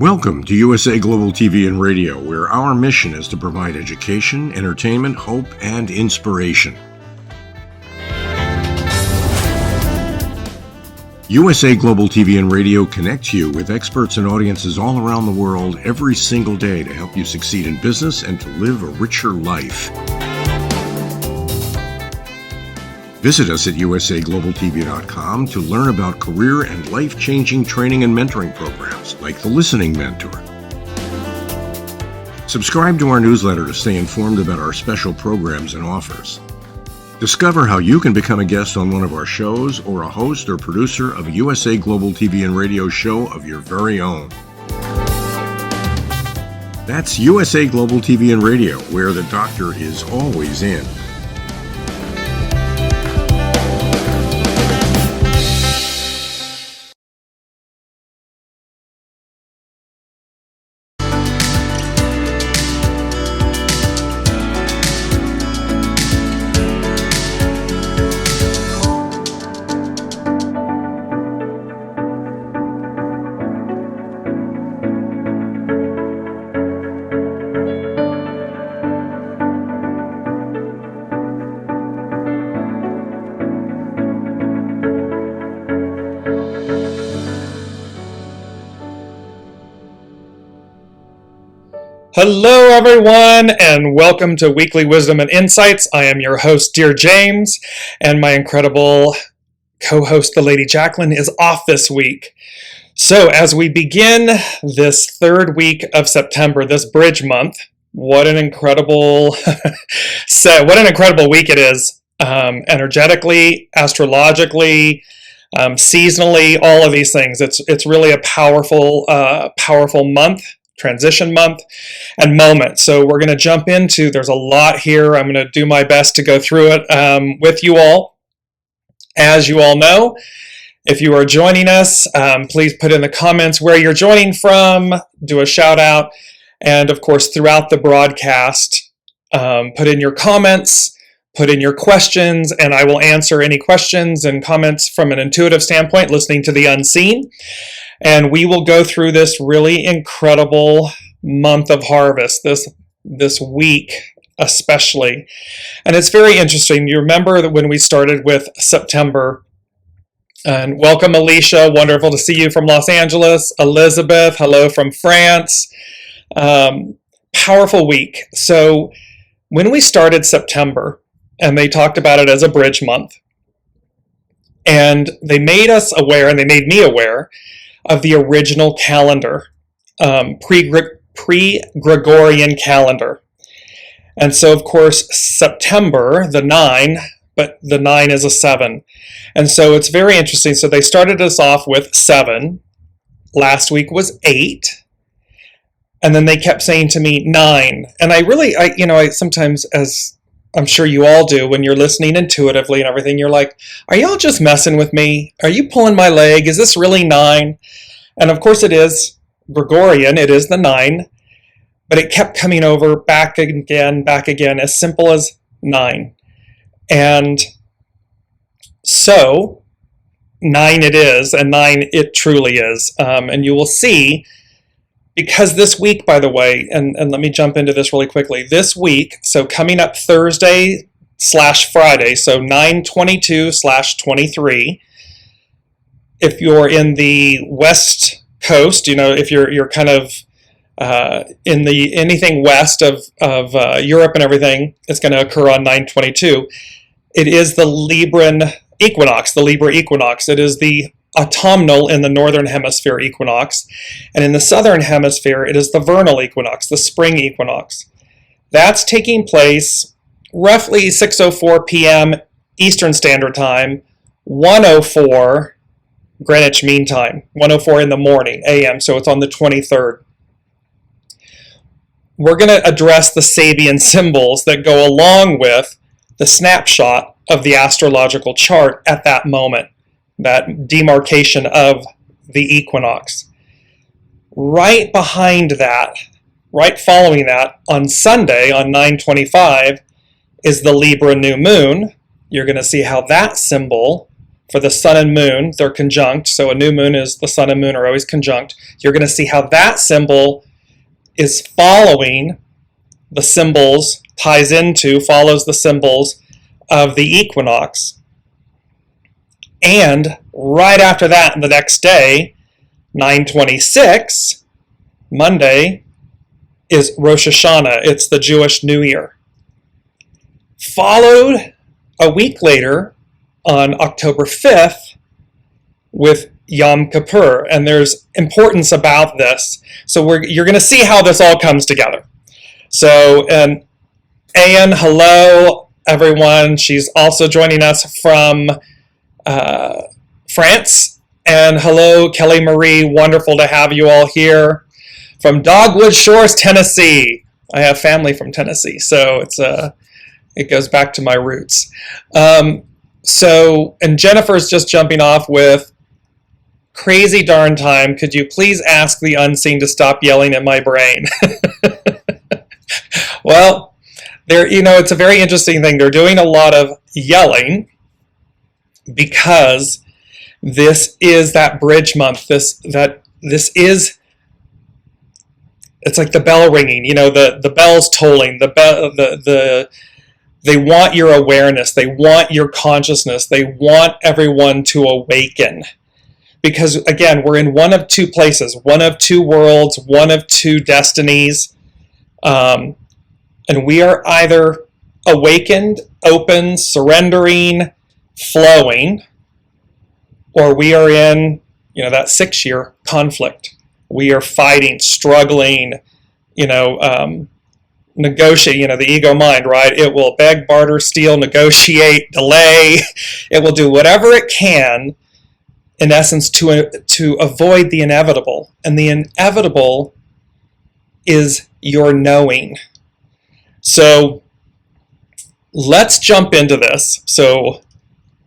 Welcome to USA Global TV and Radio, where our mission is to provide education, entertainment, hope, and inspiration. USA Global TV and Radio connects you with experts and audiences all around the world every single day to help you succeed in business and to live a richer life. Visit us at usaglobaltv.com to learn about career and life-changing training and mentoring programs like the Listening Mentor. Subscribe to our newsletter to stay informed about our special programs and offers. Discover how you can become a guest on one of our shows or a host or producer of a USA Global TV and Radio show of your very own. That's USA Global TV and Radio, where the doctor is always in. Hello everyone, and welcome to Weekly Wisdom and Insights. I am your host, Dearjames, and my incredible co-host, the Lady Jacalyn, is off this week. So as we begin this third week of September, this bridge month, what an incredible what an incredible week it is, energetically, astrologically, seasonally, all of these things. It's really a powerful month. Transition month and moment. So we're going to jump into, there's a lot here. I'm going to do my best to go through it with you all. As you all know, if you are joining us, please put in the comments where you're joining from, do a shout out, and of course throughout the broadcast, put in your comments, put in your questions, and I will answer any questions and comments from an intuitive standpoint, listening to the unseen. And we will go through this really incredible month of harvest, this week especially. And it's very interesting. You remember that when we started with September, and welcome Alicia, wonderful to see you from Los Angeles. Elizabeth, hello from France. Powerful week. So when we started September, and they talked about it as a bridge month, and they made us aware, and they made me aware, of the original calendar, pre-Gregorian calendar. And so, of course, September, the 9, but the 9 is a 7. And so it's very interesting. So they started us off with 7. Last week was 8. And then they kept saying to me 9. And I sometimes, as I'm sure you all do, when you're listening intuitively and everything, you're like, are y'all just messing with me? Are you pulling my leg? Is this really 9? And of course it is Gregorian, it is the 9, but it kept coming over back again, as simple as 9. And so 9 it is, and 9 it truly is. And you will see, because this week, by the way, and let me jump into this really quickly. This week, so coming up Thursday/Friday, so 9/22/23, if you're in the West Coast, if you're kind of in the anything west of Europe and everything, it's going to occur on 9/22. It is the Libran equinox, the Libra equinox. It is the autumnal in the northern hemisphere equinox, and in the southern hemisphere it is the vernal equinox, the spring equinox. That's taking place roughly 6:04 p.m. Eastern Standard Time, 1:04 Greenwich Mean Time, 1:04 in the morning a.m. So it's on the 23rd. We're going to address the SABIAN symbols that go along with the snapshot of the astrological chart at that moment, that demarcation of the equinox. Right behind that, right following that, on Sunday, on 9/25, is the Libra new moon. You're going to see how that symbol for the sun and moon. They're conjunct, so a new moon is the sun and moon are always conjunct. You're going to see how that symbol is following the symbols, follows the symbols of the equinox. And right after that, the next day, 9/26, Monday, is Rosh Hashanah. It's the Jewish New Year. Followed a week later on October 5th with Yom Kippur. And there's importance about this. So you're going to see how this all comes together. So, and Anne, hello, everyone. She's also joining us from France. And hello, Kelly Marie. Wonderful to have you all here. From Dogwood Shores, Tennessee. I have family from Tennessee, so it goes back to my roots. And Jennifer's just jumping off with, crazy darn time. Could you please ask the unseen to stop yelling at my brain? Well, it's a very interesting thing. They're doing a lot of yelling because this is that bridge month. It's like the bell ringing, the bells tolling, they want your awareness, they want your consciousness, they want everyone to awaken. Because again, we're in one of two places, one of two worlds, one of two destinies. And we are either awakened, open, surrendering, flowing, or we are in, that 6-year conflict. We are fighting, struggling, negotiate, the ego mind, right? It will beg, barter, steal, negotiate, delay. It will do whatever it can, in essence, to avoid the inevitable. And the inevitable is your knowing. So let's jump into this. So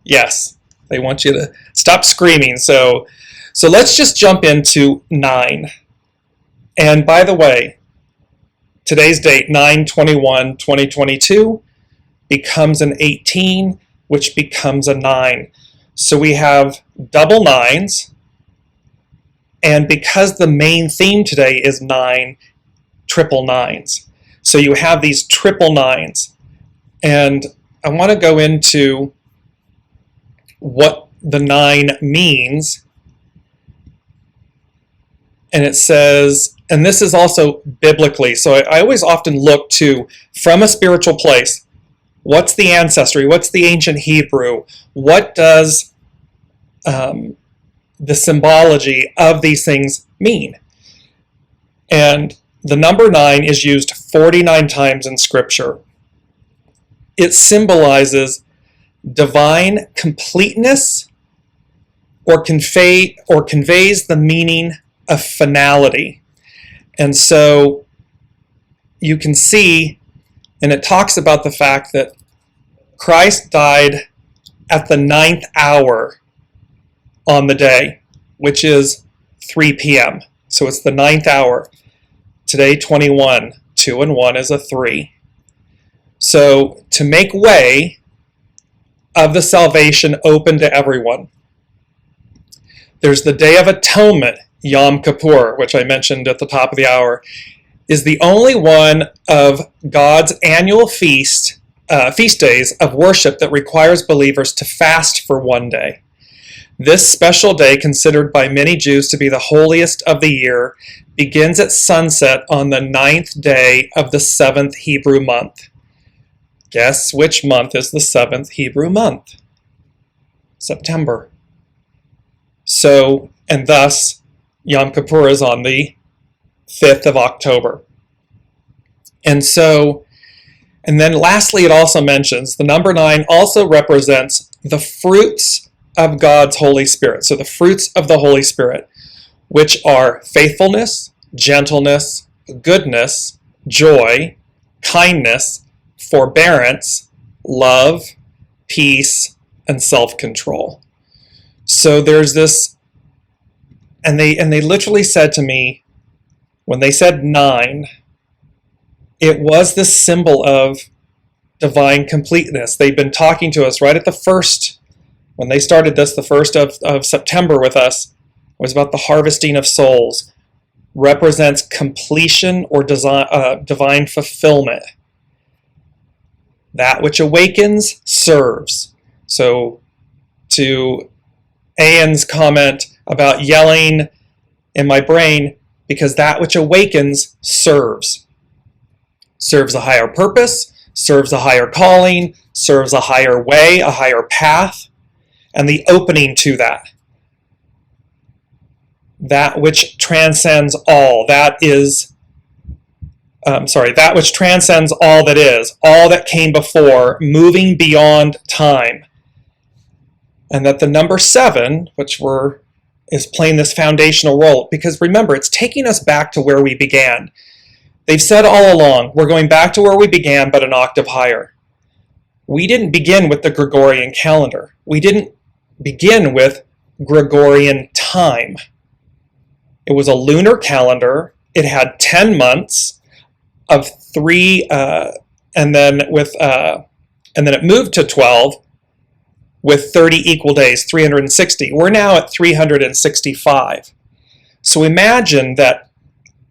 yes, they want you to stop screaming. So let's just jump into 9. And by the way, today's date, 9/21/2022, becomes an 18, which becomes a 9. So we have double 9s. And because the main theme today is 9, triple 9s. So you have these triple 9s. And I want to go into what the 9 means. And it says, and this is also biblically, so I always often look to, from a spiritual place, what's the ancestry, what's the ancient Hebrew, what does the symbology of these things mean? And the number 9 is used 49 times in Scripture. It symbolizes divine completeness or conveys the meaning of finality. And so you can see, and it talks about the fact that Christ died at the 9th hour on the day, which is 3 p.m. So it's the 9th hour. Today, 21. 2 and 1 is a 3. So to make way of the salvation open to everyone, there's the Day of Atonement, Yom Kippur, which I mentioned at the top of the hour, is the only one of God's annual feast days of worship that requires believers to fast for one day. This special day, considered by many Jews to be the holiest of the year, begins at sunset on the 9th day of the 7th Hebrew month. Guess which month is the 7th Hebrew month? September. So, and thus, Yom Kippur is on the 5th of October. And so, and then lastly, it also mentions the number 9 also represents the fruits of God's Holy Spirit. So the fruits of the Holy Spirit, which are faithfulness, gentleness, goodness, joy, kindness, forbearance, love, peace, and self-control. So there's this, and they literally said to me, when they said 9, it was this symbol of divine completeness. They've been talking to us right at the first when they started this, the 1st of September with us, was about the harvesting of souls. Represents completion or divine fulfillment. That which awakens serves. So to Ian's comment about yelling in my brain, because that which awakens serves. Serves a higher purpose, serves a higher calling, serves a higher way, a higher path, and the opening to that. That which transcends all, that which transcends all that is, all that came before, moving beyond time. And that the number 7, which is playing this foundational role, because remember, it's taking us back to where we began. They've said all along, we're going back to where we began, but an octave higher. We didn't begin with the Gregorian calendar. We didn't begin with Gregorian time. It was a lunar calendar. It had 10 months of 3, and then it moved to 12 with 30 equal days, 360. We're now at 365. So imagine that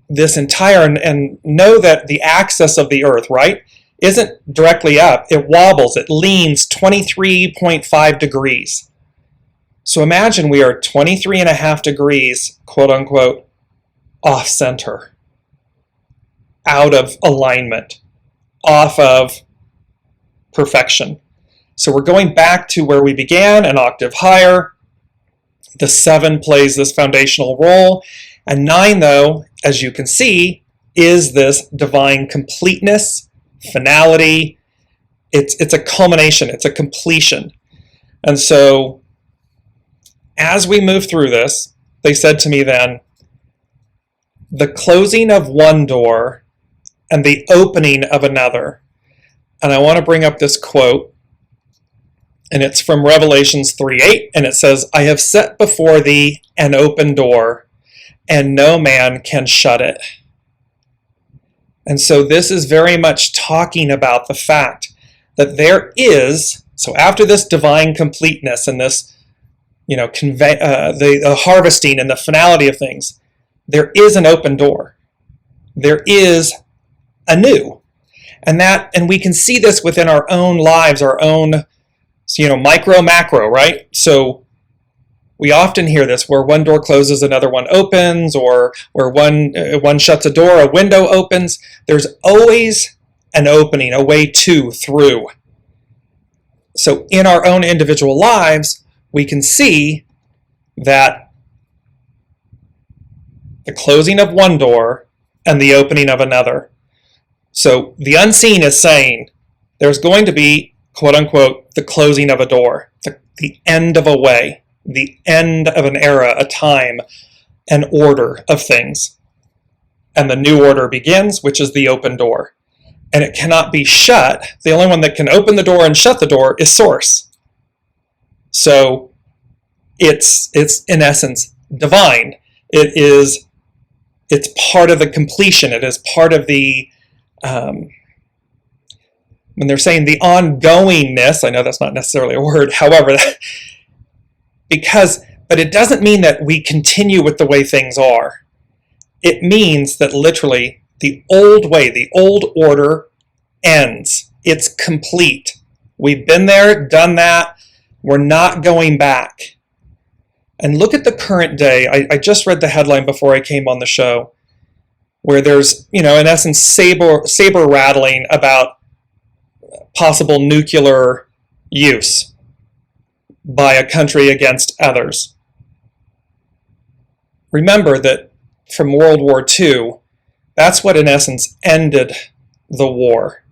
this entire, and know that the axis of the Earth, right, isn't directly up. It wobbles. It leans 23.5 degrees. So imagine we are 23.5 degrees, quote unquote, off center, out of alignment, off of perfection. So we're going back to where we began, an octave higher. The 7 plays this foundational role. And 9, though, as you can see, is this divine completeness, finality. It's a culmination. It's a completion. And so as we move through this, they said to me then, the closing of one door and the opening of another. And I want to bring up this quote, and it's from Revelations 3:8, and it says, I have set before thee an open door, and no man can shut it. And so this is very much talking about the fact that there is, so after this divine completeness and this, the harvesting and the finality of things, there is an open door. There is a new. And we can see this within our own lives, our own, micro, macro, right? So we often hear this where one door closes, another one opens, or where one shuts a door, a window opens. There's always an opening, a way to, through. So in our own individual lives, we can see that the closing of one door and the opening of another. So the unseen is saying there's going to be, quote unquote, the closing of a door, the end of a way, the end of an era, a time, an order of things. And the new order begins, which is the open door. And it cannot be shut. The only one that can open the door and shut the door is Source. So it's in essence divine. It's part of the completion. It is part of the, when they're saying the ongoingness, I know that's not necessarily a word, however, but it doesn't mean that we continue with the way things are. It means that literally the old way, the old order ends. It's complete. We've been there, done that. We're not going back. And look at the current day. I just read the headline before I came on the show, where there's, in essence, saber rattling about possible nuclear use by a country against others. Remember that from World War II, that's what in essence ended the war,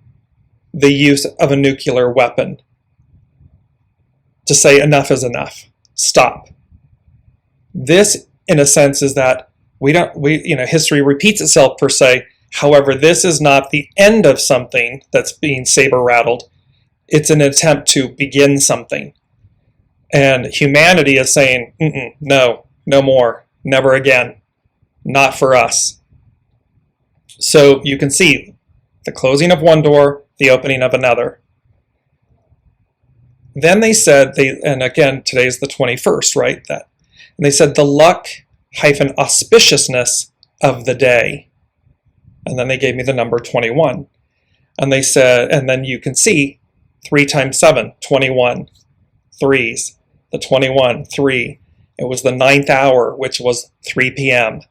the use of a nuclear weapon. To say enough is enough, stop. This, in a sense, is that history repeats itself per se. However, this is not the end of something that's being saber rattled. It's an attempt to begin something. And humanity is saying, no more, never again, not for us. So you can see the closing of one door, the opening of another. Then they said, and again, today's the 21st, right? And they said the luck-auspiciousness of the day. And then they gave me the number 21. And they said, and then you can see 3 times 7, 21, threes, the 21, 3. It was the 9th hour, which was 3 p.m.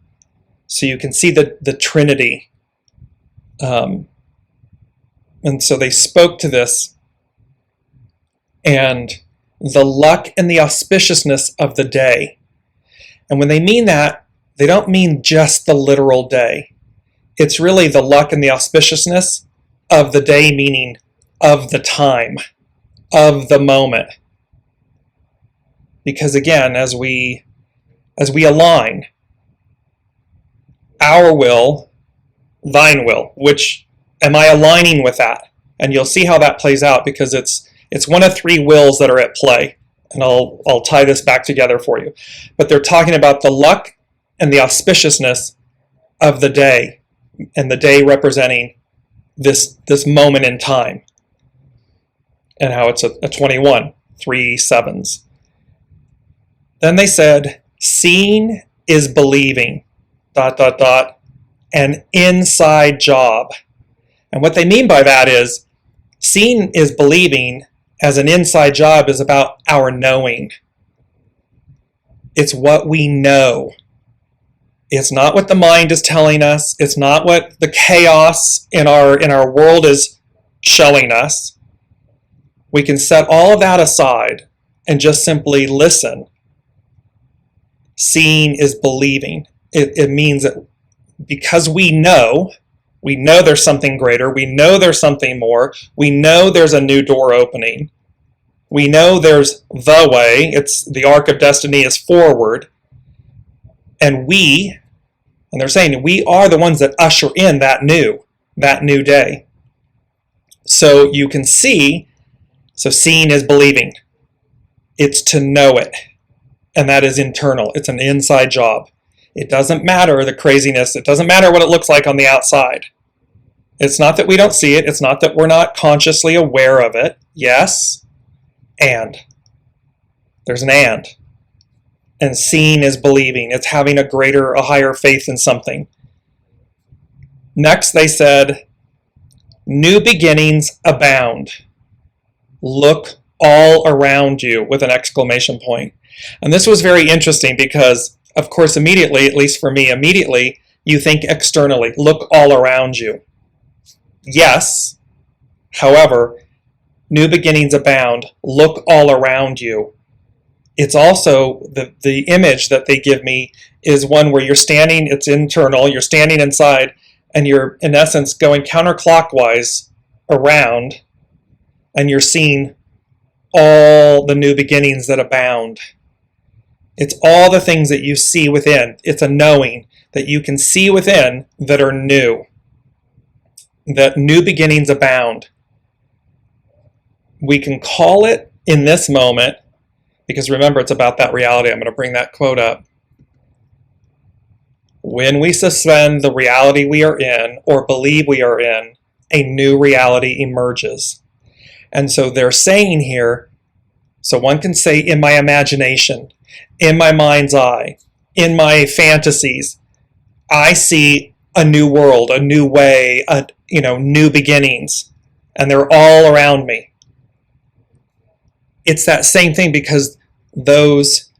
So you can see the Trinity. And so they spoke to this, and the luck and the auspiciousness of the day. And when they mean that, they don't mean just the literal day. It's really the luck and the auspiciousness of the day, meaning of the time, of the moment. Because again, as we align our will, thine will, which am I aligning with that? And you'll see how that plays out, because it's one of 3 wills that are at play. And I'll tie this back together for you. But they're talking about the luck and the auspiciousness of the day, and the day representing this moment in time, and how it's a 21, 3 sevens. Then they said, seeing is believing, ... an inside job. And what they mean by that is, seeing is believing as an inside job is about our knowing. It's what we know. It's not what the mind is telling us. It's not what the chaos in our world is showing us. We can set all of that aside and just simply listen. Seeing is believing. It means that because we know there's something greater, we know there's something more, we know there's a new door opening, we know there's the way, it's the arc of destiny is forward, and they're saying we are the ones that usher in that new day. So you can see, so seeing is believing. It's to know it, and that is internal. It's an inside job. It doesn't matter the craziness. It doesn't matter what it looks like on the outside. It's not that we don't see it. It's not that we're not consciously aware of it. Yes, and. There's an and. And seeing is believing. It's having a higher faith in something. Next, they said, new beginnings abound. Look all around you, with an exclamation point. And this was very interesting because, of course, immediately, at least for me, immediately, you think externally. Look all around you. Yes, however, new beginnings abound. Look all around you. It's also, the image that they give me is one where you're standing, it's internal, you're standing inside, and you're, in essence, going counterclockwise around, and you're seeing all the new beginnings that abound. It's all the things that you see within. It's a knowing that you can see within that are new. That new beginnings abound. We can call it in this moment, because remember, it's about that reality. I'm going to bring that quote up. When we suspend the reality we are in, or believe we are in, a new reality emerges. And so they're saying here, so one can say in my imagination, in my mind's eye, in my fantasies, I see a new world, a new way, new beginnings, and they're all around me. It's that same thing, because those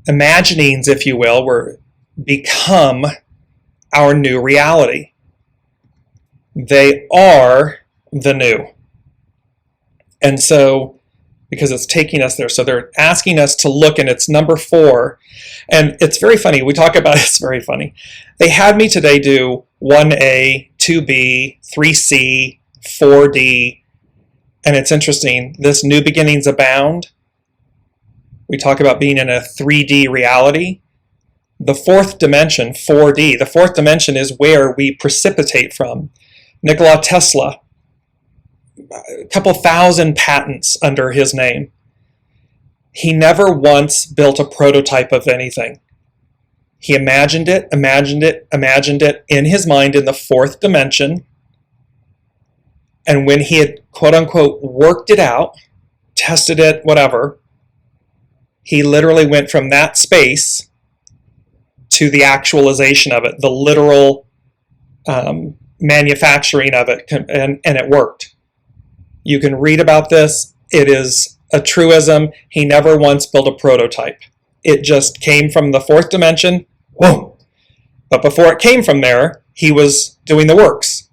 imaginings, if you will, become our new reality. They are the new. And so, because it's taking us there, so they're asking us to look, and it's number 4. And it's very funny. We talk about it, it's very funny. They had me today do 1A, 2B, 3C, 4D, and it's interesting. This new beginnings abound. We talk about being in a 3D reality. The 4th dimension, 4D, the 4th dimension is where we precipitate from. Nikola Tesla, a couple thousand patents under his name. He never once built a prototype of anything. He imagined it in his mind in the 4th dimension. And when he had, quote unquote, worked it out, tested it, whatever. He literally went from that space to the actualization of it, the literal manufacturing of it, and it worked. You can read about this. It is a truism. He never once built a prototype. It just came from the fourth dimension. Whoa! But before it came from there, he was doing the works.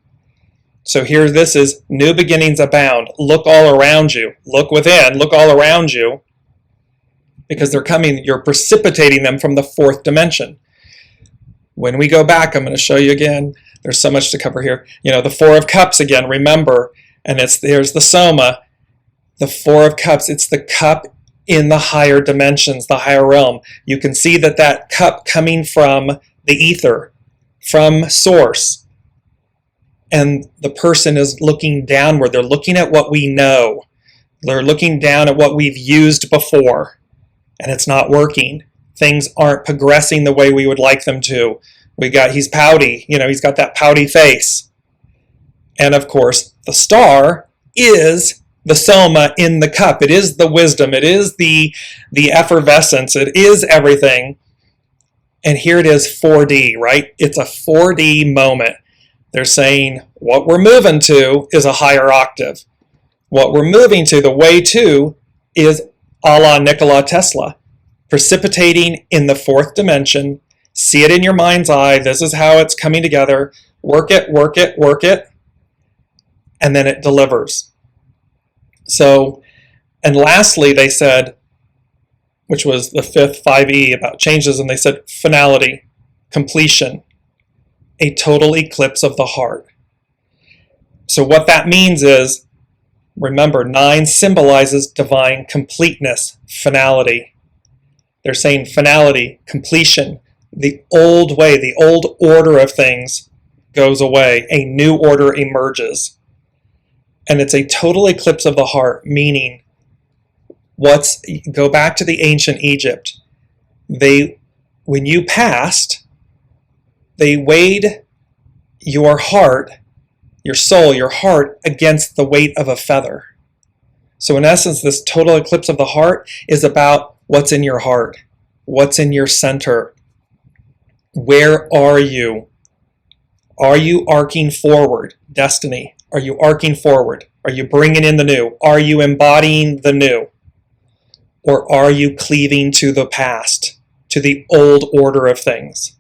So here this is new beginnings abound. Look all around you. Look within. Look all around you. Because they're coming, you're precipitating them from the fourth dimension. When we go back, I'm going to show you again. There's so much to cover here. You know, the Four of Cups again, remember, and there's the Soma. The Four of Cups, it's the cup in the higher dimensions, the higher realm. You can see that cup coming from the ether, from source. And the person is looking downward. They're looking at what we know. They're looking down at what we've used before. And it's not working. Things aren't progressing the way we would like them to. He's pouty, he's got that pouty face. And of course, the star is the soma in the cup. It is the wisdom. It is the effervescence. It is everything. And here it is 4D, right? It's a 4D moment. They're saying what we're moving to is a higher octave. What we're moving to, the way to, is a la Nikola Tesla, precipitating in the fourth dimension. See it in your mind's eye. This is how it's coming together. Work it, work it, work it. And then it delivers. So, and lastly, they said, which was the fifth 5E about changes, and they said finality, completion, a total eclipse of the heart. So what that means is, remember, 9 symbolizes divine completeness, finality. They're saying finality, completion, the old way, the old order of things goes away. A new order emerges. And it's a total eclipse of the heart, meaning go back to the ancient Egypt. When you passed, they weighed your heart, your soul, your heart against the weight of a feather. So in essence, this total eclipse of the heart is about what's in your heart, what's in your center. Where are you? Are you arcing forward? Destiny. Are you arcing forward? Are you bringing in the new? Are you embodying the new? Or are you cleaving to the past, to the old order of things?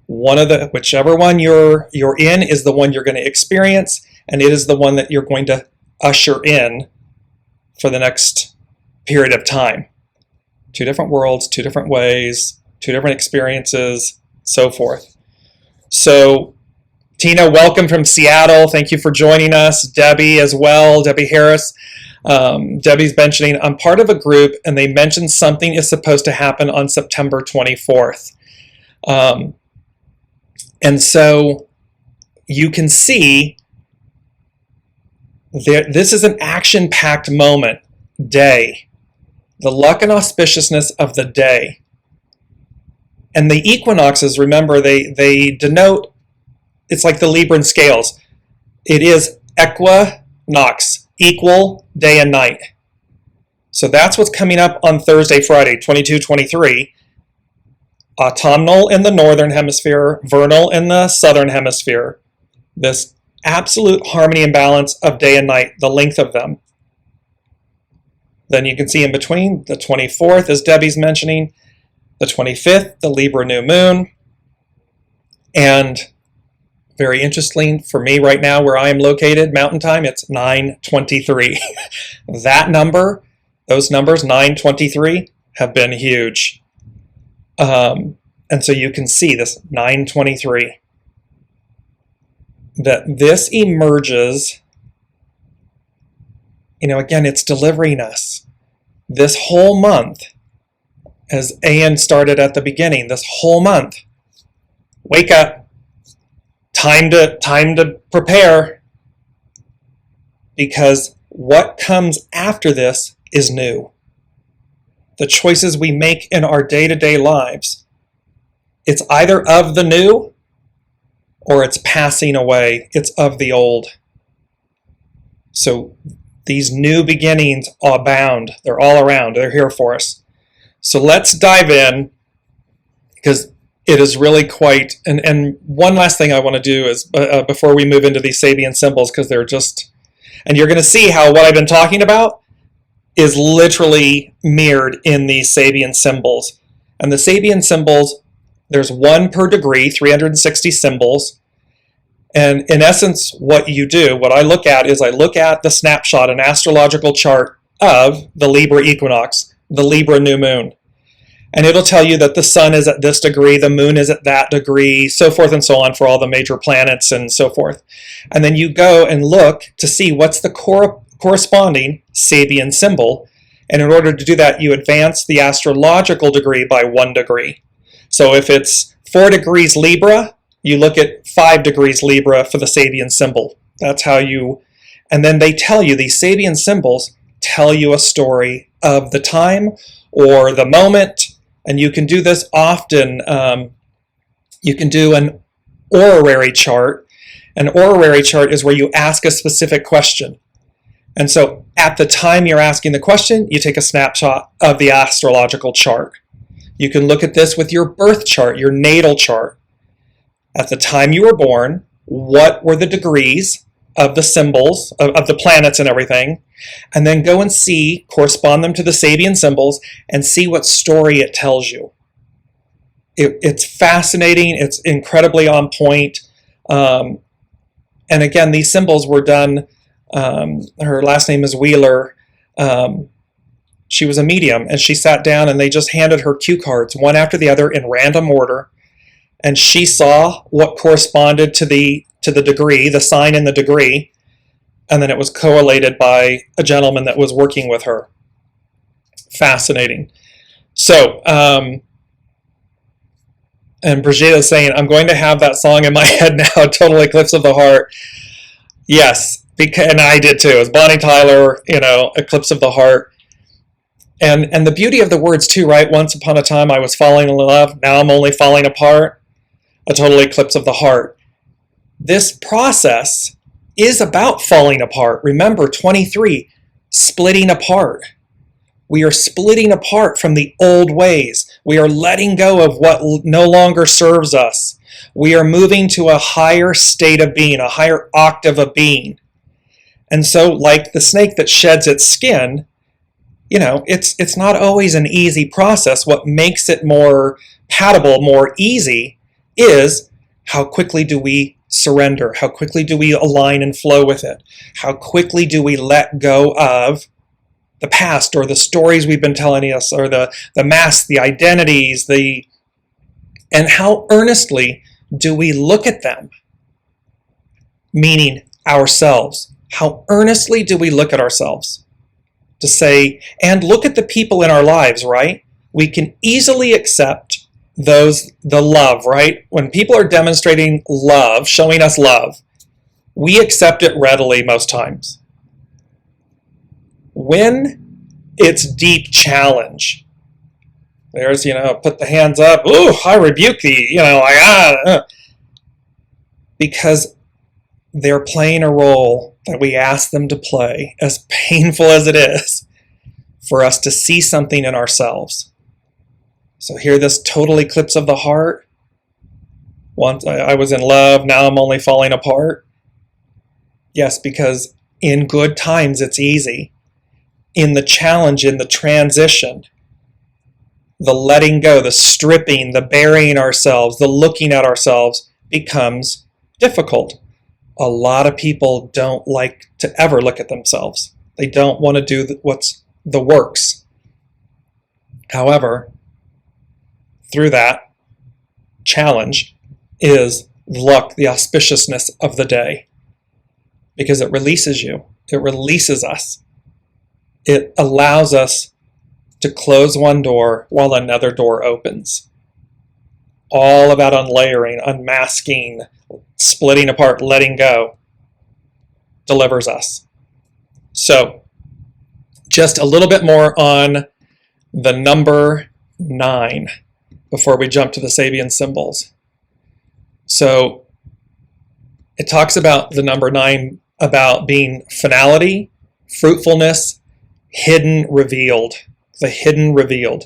Whichever one you're in is the one you're going to experience, and it is the one that you're going to usher in for the next period of time. 2 different worlds, 2 different ways, 2 different experiences, so forth. So, Tina, welcome from Seattle. Thank you for joining us. Debbie as well, Debbie Harris. Debbie's mentioning, I'm part of a group and they mentioned something is supposed to happen on September 24th. And so you can see this is an action-packed moment, day. The luck and auspiciousness of the day. And the equinoxes, remember, they denote, it's like the Libran scales. It is equinox, equal day and night. So that's what's coming up on Thursday, Friday, 22-23. Autumnal in the northern hemisphere, vernal in the southern hemisphere. This absolute harmony and balance of day and night, the length of them. Then you can see in between, the 24th, as Debbie's mentioning, the 25th, the Libra new moon. And very interesting for me right now where I am located, Mountain Time, it's 9:23. That number, those numbers, 9:23, have been huge. And so you can see this 9:23, that this emerges, again, it's delivering us this whole month, as Ann started at the beginning, this whole month. Wake up, time to prepare, because what comes after this is new. The choices we make in our day-to-day lives, it's either of the new or it's passing away. It's of the old. So These new beginnings abound. They're all around. They're here for us. So let's dive in, because it is really quite, and one last thing I want to do is, before we move into these Sabian symbols, because they're just, and you're going to see how what I've been talking about is literally mirrored in these Sabian symbols. And the Sabian symbols, there's one per degree, 360 symbols. And in essence, what you do, what I look at is I look at the snapshot, an astrological chart of the Libra equinox, the Libra new moon. And it'll tell you that the sun is at this degree, the moon is at that degree, so forth and so on for all the major planets and so forth. And then you go and look to see what's the corresponding Sabian symbol. And in order to do that, you advance the astrological degree by 1 degree. So if it's 4 degrees Libra, you look at 5 degrees Libra for the Sabian symbol. That's how you, and then they tell you, these Sabian symbols tell you a story of the time or the moment. And you can do this often. You can do an orrery chart. An orrery chart is where you ask a specific question. And so at the time you're asking the question, you take a snapshot of the astrological chart. You can look at this with your birth chart, your natal chart. At the time you were born, what were the degrees of the symbols, of the planets and everything, and then go and see, correspond them to the Sabian symbols, and see what story it tells you. It's fascinating. It's incredibly on point. And again, these symbols were done, her last name is Wheeler. She was a medium, and she sat down and they just handed her cue cards, one after the other in random order, and she saw what corresponded to the degree, the sign in the degree, and then it was correlated by a gentleman that was working with her. Fascinating. So, and Brigitte is saying, I'm going to have that song in my head now, Total Eclipse of the Heart. Yes, and I did too. It was Bonnie Tyler, Eclipse of the Heart. And the beauty of the words too, right? Once upon a time I was falling in love, now I'm only falling apart. A total eclipse of the heart. This process is about falling apart. Remember, 23, splitting apart. We are splitting apart from the old ways. We are letting go of what no longer serves us. We are moving to a higher state of being, a higher octave of being. And so, like the snake that sheds its skin, it's not always an easy process. What makes it more palatable, more easy, is how quickly do we surrender? How quickly do we align and flow with it? How quickly do we let go of the past or the stories we've been telling us, or the masks, the identities, and how earnestly do we look at them? Meaning ourselves. How earnestly do we look at ourselves? To say, and look at the people in our lives, right? We can easily accept the love, right? When people are demonstrating love, showing us love, we accept it readily most times. When it's deep challenge, there's, put the hands up, ooh, I rebuke thee, because they're playing a role that we ask them to play, as painful as it is, for us to see something in ourselves. So here, this total eclipse of the heart. Once I was in love, now I'm only falling apart. Yes, because in good times it's easy. In the challenge, in the transition, the letting go, the stripping, the burying ourselves, the looking at ourselves becomes difficult. A lot of people don't like to ever look at themselves. They don't want to do what's the works. However, through that challenge is luck, the auspiciousness of the day, because it releases you. It releases us. It allows us to close one door while another door opens. All about unlayering, unmasking, splitting apart, letting go, delivers us. So, just a little bit more on the number 9 before we jump to the Sabian symbols. So it talks about the number 9 about being finality, fruitfulness, hidden, revealed. The hidden, revealed.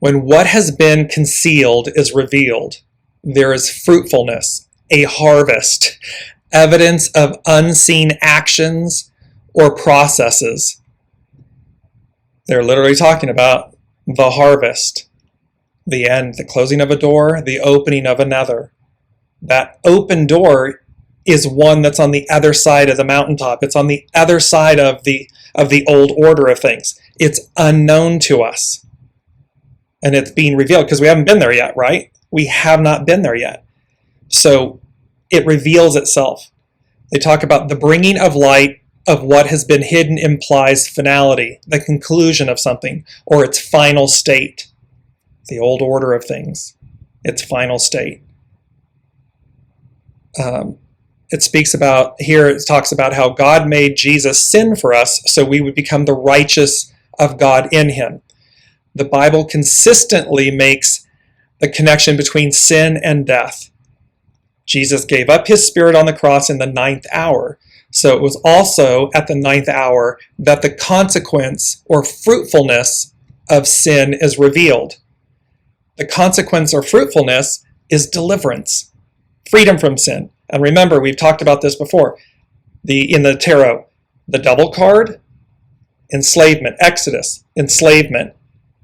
When what has been concealed is revealed, there is fruitfulness, a harvest, evidence of unseen actions or processes. They're literally talking about the harvest, the end, the closing of a door, the opening of another. That open door is one that's on the other side of the mountaintop. It's on the other side of the old order of things. It's unknown to us. And it's being revealed because we haven't been there yet, right? We have not been there yet. So it reveals itself. They talk about the bringing of light of what has been hidden implies finality, the conclusion of something, or its final state. The old order of things, its final state. It speaks about, here it talks about how God made Jesus sin for us so we would become the righteous of God in him. The Bible consistently makes the connection between sin and death. Jesus gave up his spirit on the cross in the 9th hour. So it was also at the 9th hour that the consequence or fruitfulness of sin is revealed. The consequence or fruitfulness is deliverance, freedom from sin. And remember, we've talked about this before. In the tarot, the double card, enslavement, Exodus, enslavement,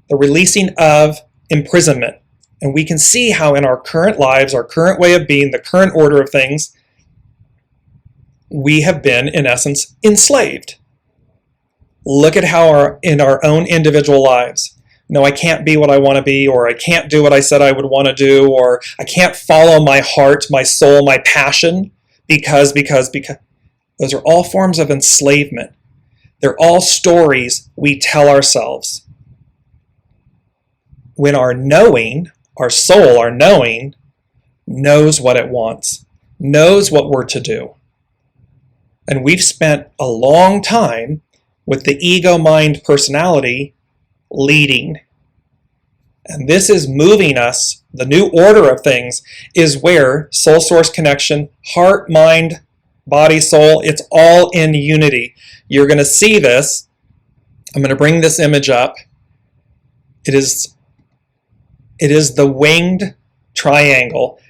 the releasing of imprisonment. And we can see how in our current lives, our current way of being, the current order of things, we have been, in essence, enslaved. Look at how in our own individual lives. No, I can't be what I want to be, or I can't do what I said I would want to do, or I can't follow my heart, my soul, my passion, because. Those are all forms of enslavement. They're all stories we tell ourselves. When our knowing, our soul, our knowing, knows what it wants, knows what we're to do. And we've spent a long time with the ego mind personality leading. And this is moving us. The new order of things is where soul source connection, heart, mind, body, soul, it's all in unity. You're going to see this. I'm going to bring this image up. It is the winged triangle.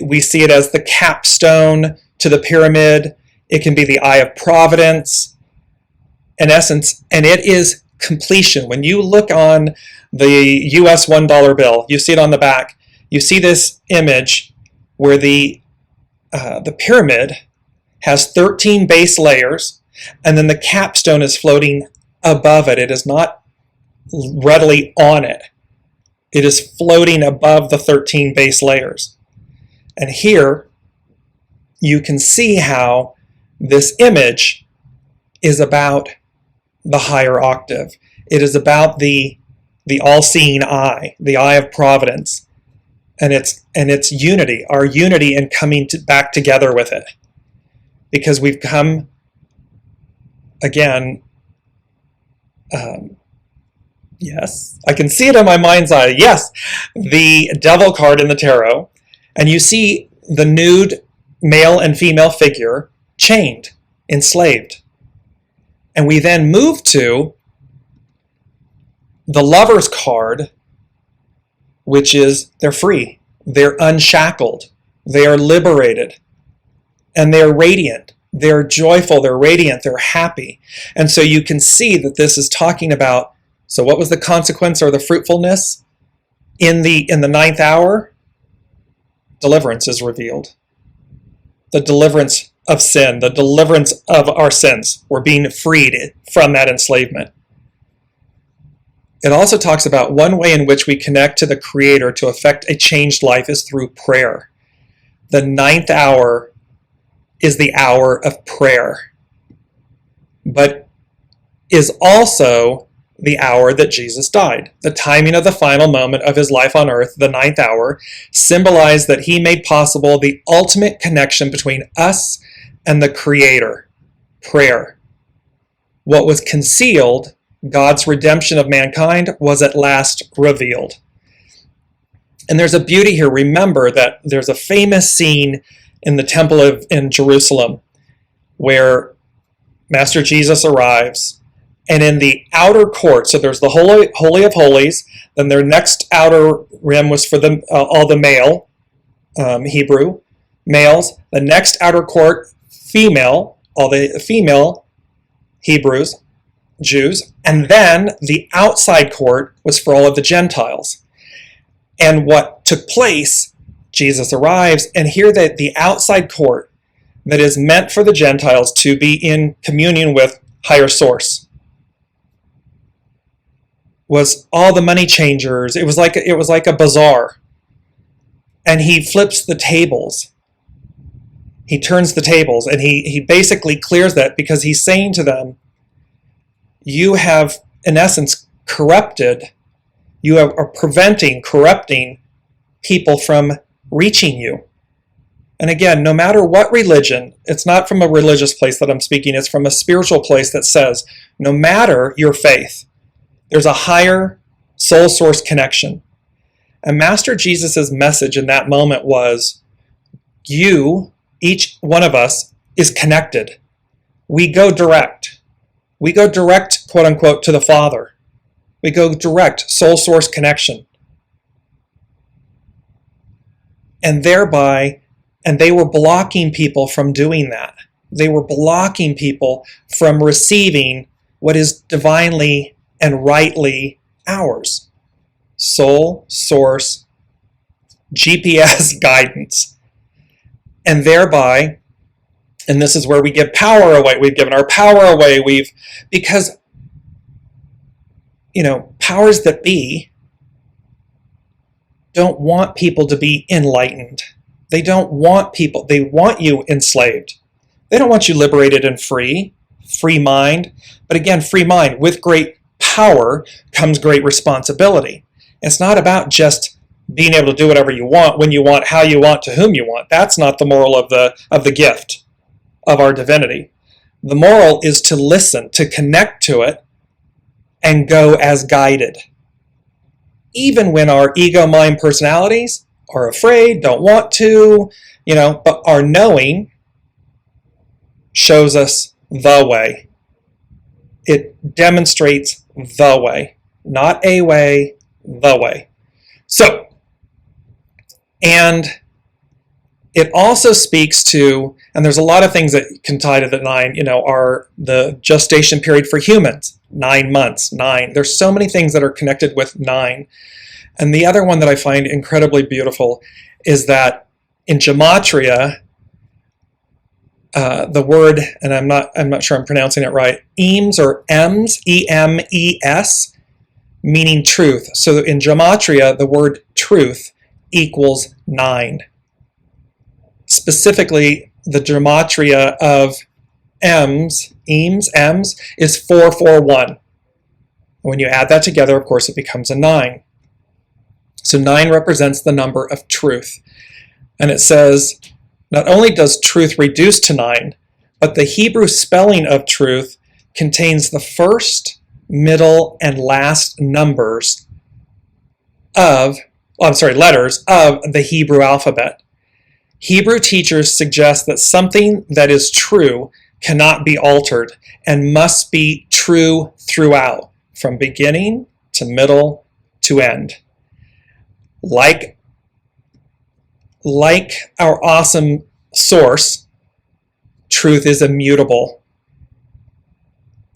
We see it as the capstone to the pyramid. It can be the eye of providence, in essence, and it is completion. When you look on the US $1 bill, you see it on the back, you see this image where the pyramid has 13 base layers, and then the capstone is floating above it. It is not readily on it. It is floating above the 13 base layers. And here you can see how this image is about the higher octave. It is about the all-seeing eye, the eye of providence, and it's unity, our unity in coming back together with it, because we've come again. Yes, I can see it in my mind's eye. Yes, the devil card in the tarot, and you see the nude male and female figure chained, enslaved. And we then move to the lover's card, which is they're free, they're unshackled, they are liberated, and they're radiant, they're joyful, they're radiant, they're happy. And so you can see that this is talking about, so what was the consequence or the fruitfulness? In the 9th hour, deliverance is revealed. The deliverance of sin, the deliverance of our sins. We're being freed from that enslavement. It also talks about one way in which we connect to the Creator to affect a changed life is through prayer. The 9th hour is the hour of prayer, but is also the hour that Jesus died. The timing of the final moment of his life on earth, the 9th hour, symbolized that he made possible the ultimate connection between us and the Creator, prayer. What was concealed, God's redemption of mankind, was at last revealed. And there's a beauty here. Remember that there's a famous scene in the temple in Jerusalem where Master Jesus arrives, and in the outer court, so there's the Holy of Holies, then their next outer rim was for all the male Hebrew males. The next outer court, female, all the female Hebrews, Jews, and then the outside court was for all of the Gentiles. And what took place, Jesus arrives, and here that the outside court that is meant for the Gentiles to be in communion with higher source was all the money changers. It was like a bazaar. And he flips the tables. He turns the tables, and he basically clears that, because he's saying to them, you have, in essence, corrupted, are corrupting people from reaching you. And again, no matter what religion, it's not from a religious place that I'm speaking, it's from a spiritual place that says, no matter your faith, there's a higher soul source connection. And Master Jesus' message in that moment was, you, each one of us, is connected. We go direct. We go direct, quote unquote, to the Father. We go direct, soul source connection. And thereby, and they were blocking people from doing that. They were blocking people from receiving what is divinely and rightly ours. Soul source GPS guidance. And thereby, and this is where we give power away. We've given our power away. Because, powers that be don't want people to be enlightened. They don't want people, they want you enslaved. They don't want you liberated and free mind. But again, free mind, with great power comes great responsibility. It's not about just being able to do whatever you want, when you want, how you want, to whom you want. That's not the moral of the gift of our divinity. The moral is to listen, to connect to it, and go as guided. Even when our ego, mind, personalities are afraid, don't want to, but our knowing shows us the way. It demonstrates the way, not a way, the way. So, and it also speaks to, and there's a lot of things that can tie to the 9, are the gestation period for humans, 9 months, 9. There's so many things that are connected with 9. And the other one that I find incredibly beautiful is that in gematria, the word, and I'm not sure I'm pronouncing it right, ems or ems, E-M-E-S, meaning truth. So in gematria, the word truth equals 9. Specifically, the gematria of ems is 441. When you add that together, of course, it becomes a 9. So 9 represents the number of truth. And it says, not only does truth reduce to 9, but the Hebrew spelling of truth contains the first, middle, and last letters of the Hebrew alphabet. Hebrew teachers suggest that something that is true cannot be altered and must be true throughout, from beginning to middle to end. Like our awesome source, truth is immutable.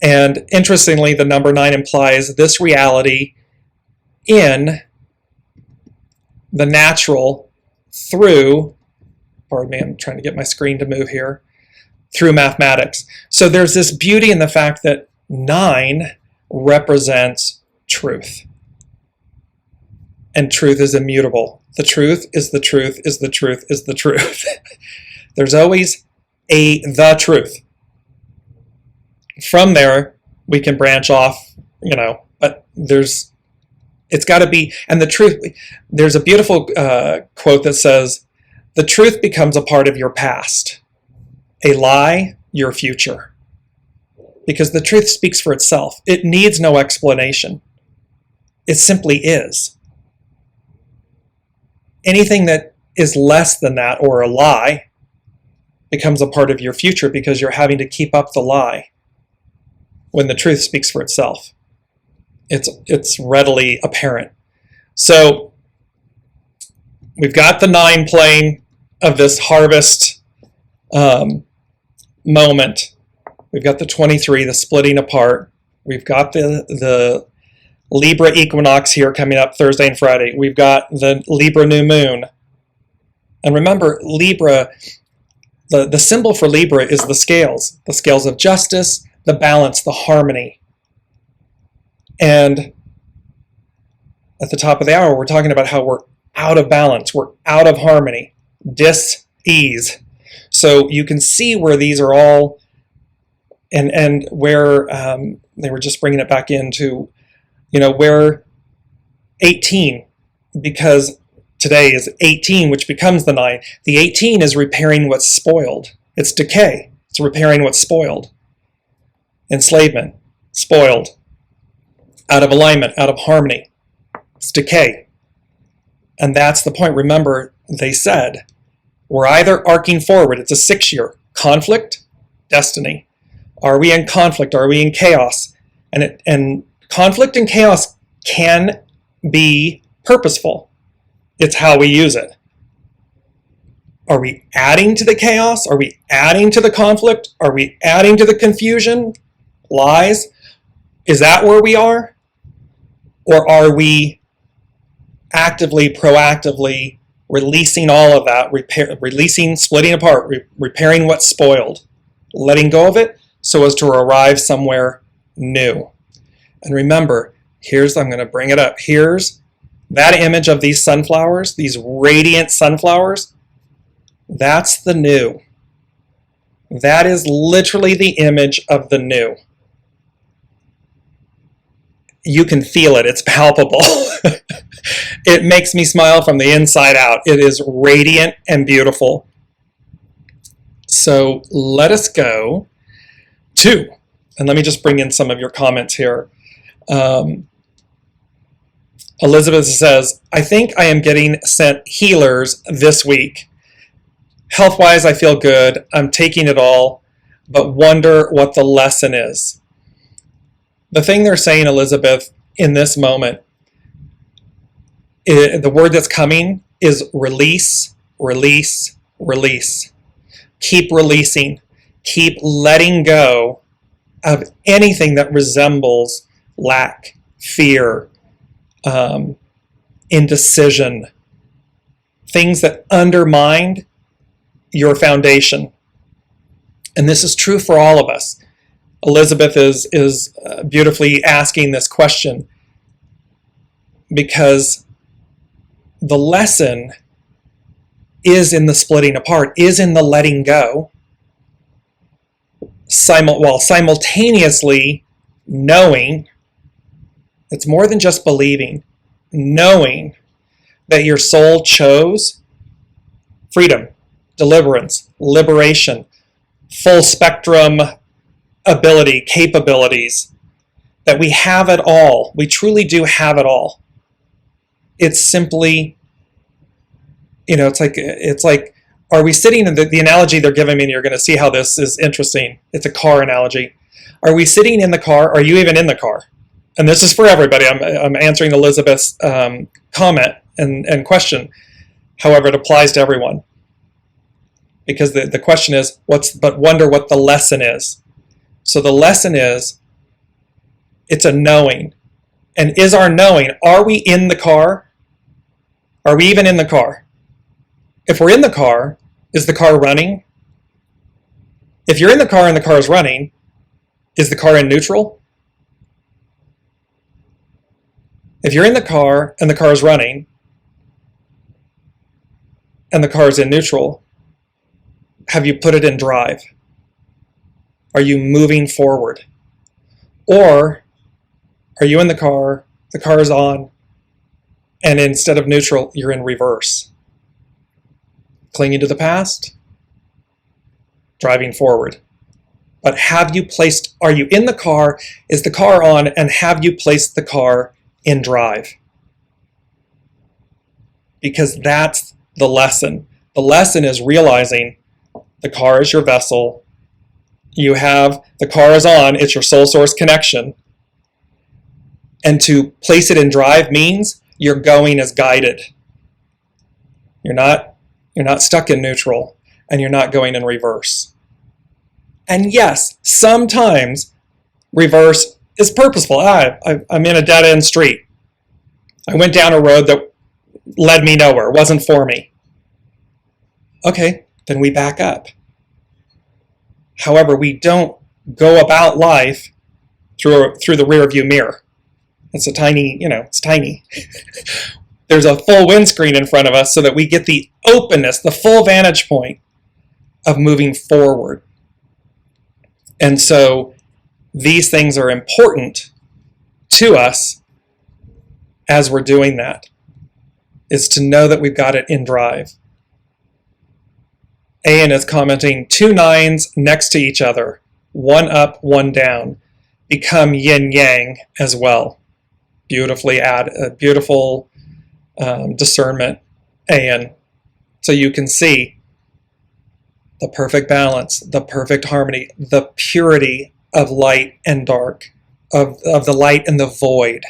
And interestingly, the number 9 implies this reality in the natural through, pardon me, I'm trying to get my screen to move here, through mathematics. So there's this beauty in the fact that 9 represents truth. And truth is immutable. The truth is the truth is the truth is the truth. There's always the truth. From there, we can branch off, but it's got to be, and the truth, there's a beautiful quote that says, the truth becomes a part of your past, a lie, your future. Because the truth speaks for itself. It needs no explanation. It simply is. Anything that is less than that, or a lie, becomes a part of your future because you're having to keep up the lie. when the truth speaks for itself. It's readily apparent. So we've got the 9 plane of this harvest moment. We've got the 23, the splitting apart. We've got the Libra equinox here coming up Thursday and Friday. We've got the Libra new moon. And remember, Libra, the symbol for Libra is the scales of justice, the balance, the harmony. And at the top of the hour, we're talking about how we're out of balance, we're out of harmony, dis-ease. So you can see where these are all, and where they were just bringing it back into, where 18, because today is 18, which becomes the 9. The 18 is repairing what's spoiled. It's decay. It's repairing what's spoiled. Enslavement, spoiled. Out of alignment, out of harmony. It's decay. And that's the point. Remember, they said, we're either arcing forward. It's a 6-year. Conflict, destiny. Are we in conflict? Are we in chaos? And conflict and chaos can be purposeful. It's how we use it. Are we adding to the chaos? Are we adding to the conflict? Are we adding to the confusion? Lies? Is that where we are? Or are we actively, proactively releasing all of that, releasing, splitting apart, repairing what's spoiled, letting go of it so as to arrive somewhere new? And remember, I'm going to bring it up. Here's that image of these sunflowers, these radiant sunflowers. That's the new. That is literally the image of the new. You can feel it. It's palpable. It makes me smile from the inside out. It is radiant and beautiful. So let us go to, and let me just bring in some of your comments here. Elizabeth says, I think I am getting sent healers this week. Health-wise, I feel good. I'm taking it all, but wonder what the lesson is. The thing they're saying, Elizabeth, in this moment, the word that's coming is release, release, release. Keep releasing. Keep letting go of anything that resembles lack, fear, indecision, things that undermine your foundation. And this is true for all of us. Elizabeth is beautifully asking this question because the lesson is in the splitting apart, is in the letting go, while simultaneously knowing, it's more than just believing, knowing that your soul chose freedom, deliverance, liberation, full spectrum ability, capabilities, that we have it all. We truly do have it all. It's simply, it's like, are we sitting in the analogy they're giving me, and you're going to see how this is interesting. It's a car analogy. Are we sitting in the car? Are you even in the car? And this is for everybody. I'm answering Elizabeth's comment and question. However, it applies to everyone. Because the question is, but wonder what the lesson is. So the lesson is, it's a knowing. And is our knowing, are we in the car? Are we even in the car? If we're in the car, is the car running? If you're in the car and the car is running, is the car in neutral? If you're in the car and the car is running, and the car is in neutral, have you put it in drive? Are you moving forward? Or are you in the car is on, and instead of neutral, you're in reverse? Clinging to the past, driving forward. But are you in the car? Is the car on? And have you placed the car in drive? Because that's the lesson. The lesson is realizing the car is your vessel. You have the car is on, it's your soul source connection. And to place it in drive means you're going as guided. You're not stuck in neutral, and you're not going in reverse. And yes, sometimes reverse is purposeful. I'm in a dead-end street. I went down a road that led me nowhere, wasn't for me. Okay, then we back up. However, we don't go about life through the rear view mirror. It's a tiny, it's tiny. There's a full windscreen in front of us so that we get the openness, the full vantage point of moving forward. And so these things are important to us as we're doing that, is to know that we've got it in drive. Ian is commenting, 2 9s next to each other, 1 up, 1 down, become yin yang as well. Beautiful discernment, Ian. So you can see the perfect balance, the perfect harmony, the purity of light and dark, of the light and the void.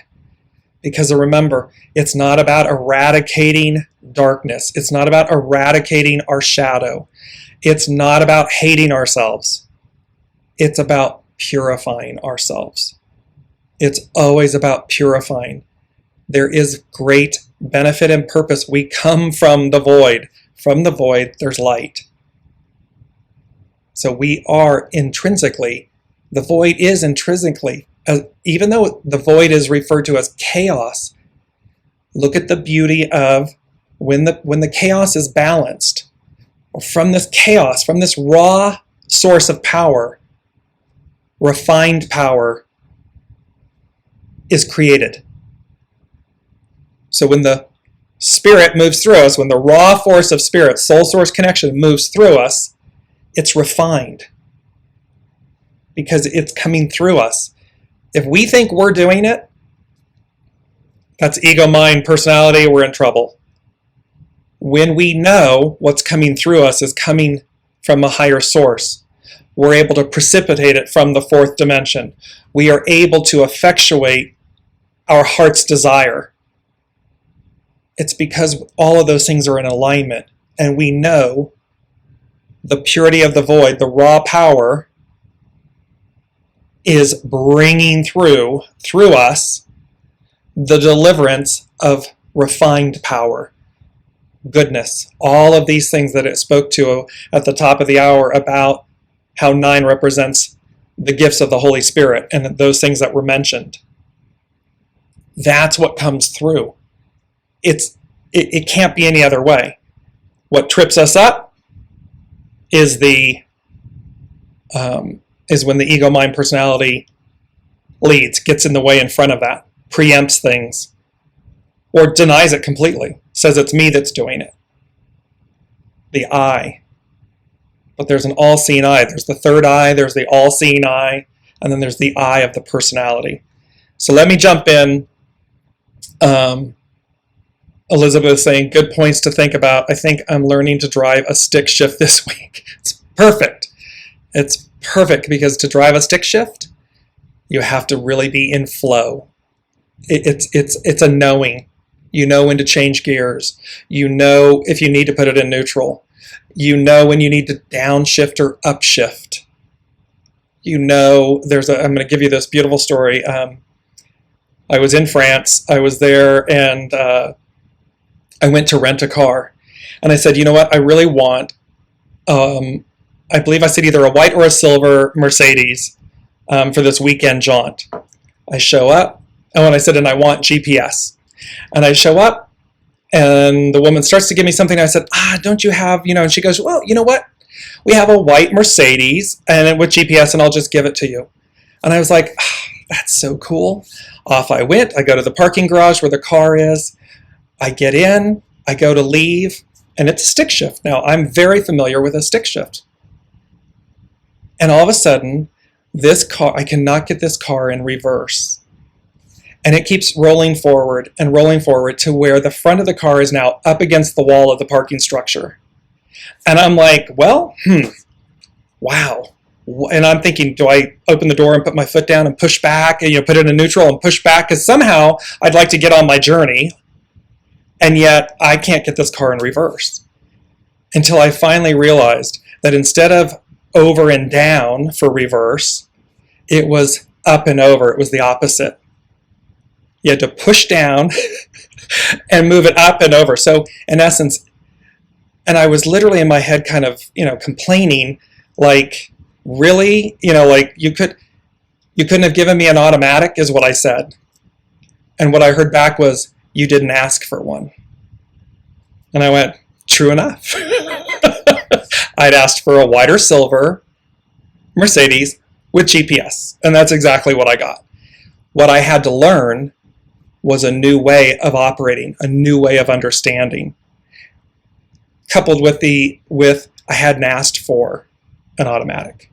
Because remember, it's not about eradicating darkness. It's not about eradicating our shadow. It's not about hating ourselves. It's about purifying ourselves. It's always about purifying. There is great benefit and purpose. We come from the void. From the void, there's light. So we are intrinsically, the void is intrinsically, even though the void is referred to as chaos, look at the beauty of when the chaos is balanced, or from this chaos, from this raw source of power, refined power is created. So when the spirit moves through us, when the raw force of spirit, soul source connection moves through us, it's refined because it's coming through us. If we think we're doing it, that's ego, mind, personality, we're in trouble. When we know what's coming through us is coming from a higher source, we're able to precipitate it from the 4th dimension. We are able to effectuate our heart's desire. It's because all of those things are in alignment, and we know the purity of the void, the raw power, is bringing through us the deliverance of refined power, goodness, all of these things that it spoke to at the top of the hour about how 9 represents the gifts of the Holy Spirit and those things that were mentioned. That's what comes through. It can't be any other way. What trips us up is when the ego, mind, personality leads, gets in the way in front of that, preempts things, or denies it completely, says it's me that's doing it. The I. But there's an all-seeing eye. There's the third eye, there's the all-seeing eye, and then there's the eye of the personality. So let me jump in. Elizabeth is saying, good points to think about. I think I'm learning to drive a stick shift this week. It's perfect. It's perfect because to drive a stick shift, you have to really be in flow. It's a knowing. You know when to change gears. You know if you need to put it in neutral. You know when you need to downshift or upshift. You know, I'm going to give you this beautiful story. I was in France. I was there, and I went to rent a car. And I said, you know what? I really want, I believe I said either a white or a silver Mercedes for this weekend jaunt. I show up. Oh, and I said, and I want GPS. And I show up, and the woman starts to give me something. I said, don't you have, and she goes, well, you know what? We have a white Mercedes and with GPS, and I'll just give it to you. And I was like, that's so cool. Off I went. I go to the parking garage where the car is. I get in. I go to leave, and it's a stick shift. Now, I'm very familiar with a stick shift. And all of a sudden, this car, I cannot get this car in reverse. And it keeps rolling forward to where the front of the car is now up against the wall of the parking structure. And I'm like, well, wow. And I'm thinking, do I open the door and put my foot down and push back, and put it in neutral and push back? Because somehow I'd like to get on my journey, and yet I can't get this car in reverse. Until I finally realized that instead of over and down for reverse, it was up and over. It was the opposite. You had to push down and move it up and over. So in essence, and I was literally in my head kind of, complaining, like, really? Like you couldn't have given me an automatic is what I said. And what I heard back was, you didn't ask for one. And I went, true enough. I'd asked for a whiter silver Mercedes with GPS. And that's exactly what I got. What I had to learn was a new way of operating, a new way of understanding. Coupled with I hadn't asked for an automatic.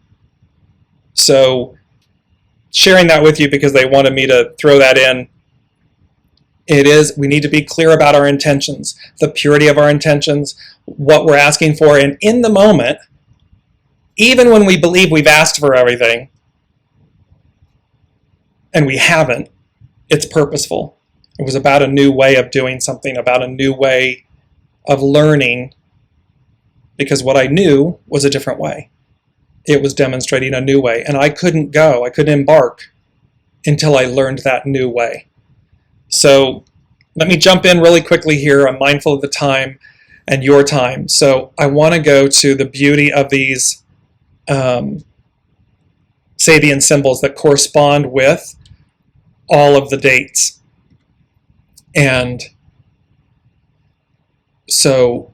So sharing that with you because they wanted me to throw that in. We need to be clear about our intentions, the purity of our intentions, what we're asking for. And in the moment, even when we believe we've asked for everything and we haven't, it's purposeful. It was about a new way of doing something, about a new way of learning, because what I knew was a different way. It was demonstrating a new way, and I couldn't embark until I learned that new way. So let me jump in really quickly here. I'm mindful of the time and your time. So I want to go to the beauty of these Sabian symbols that correspond with all of the dates. And so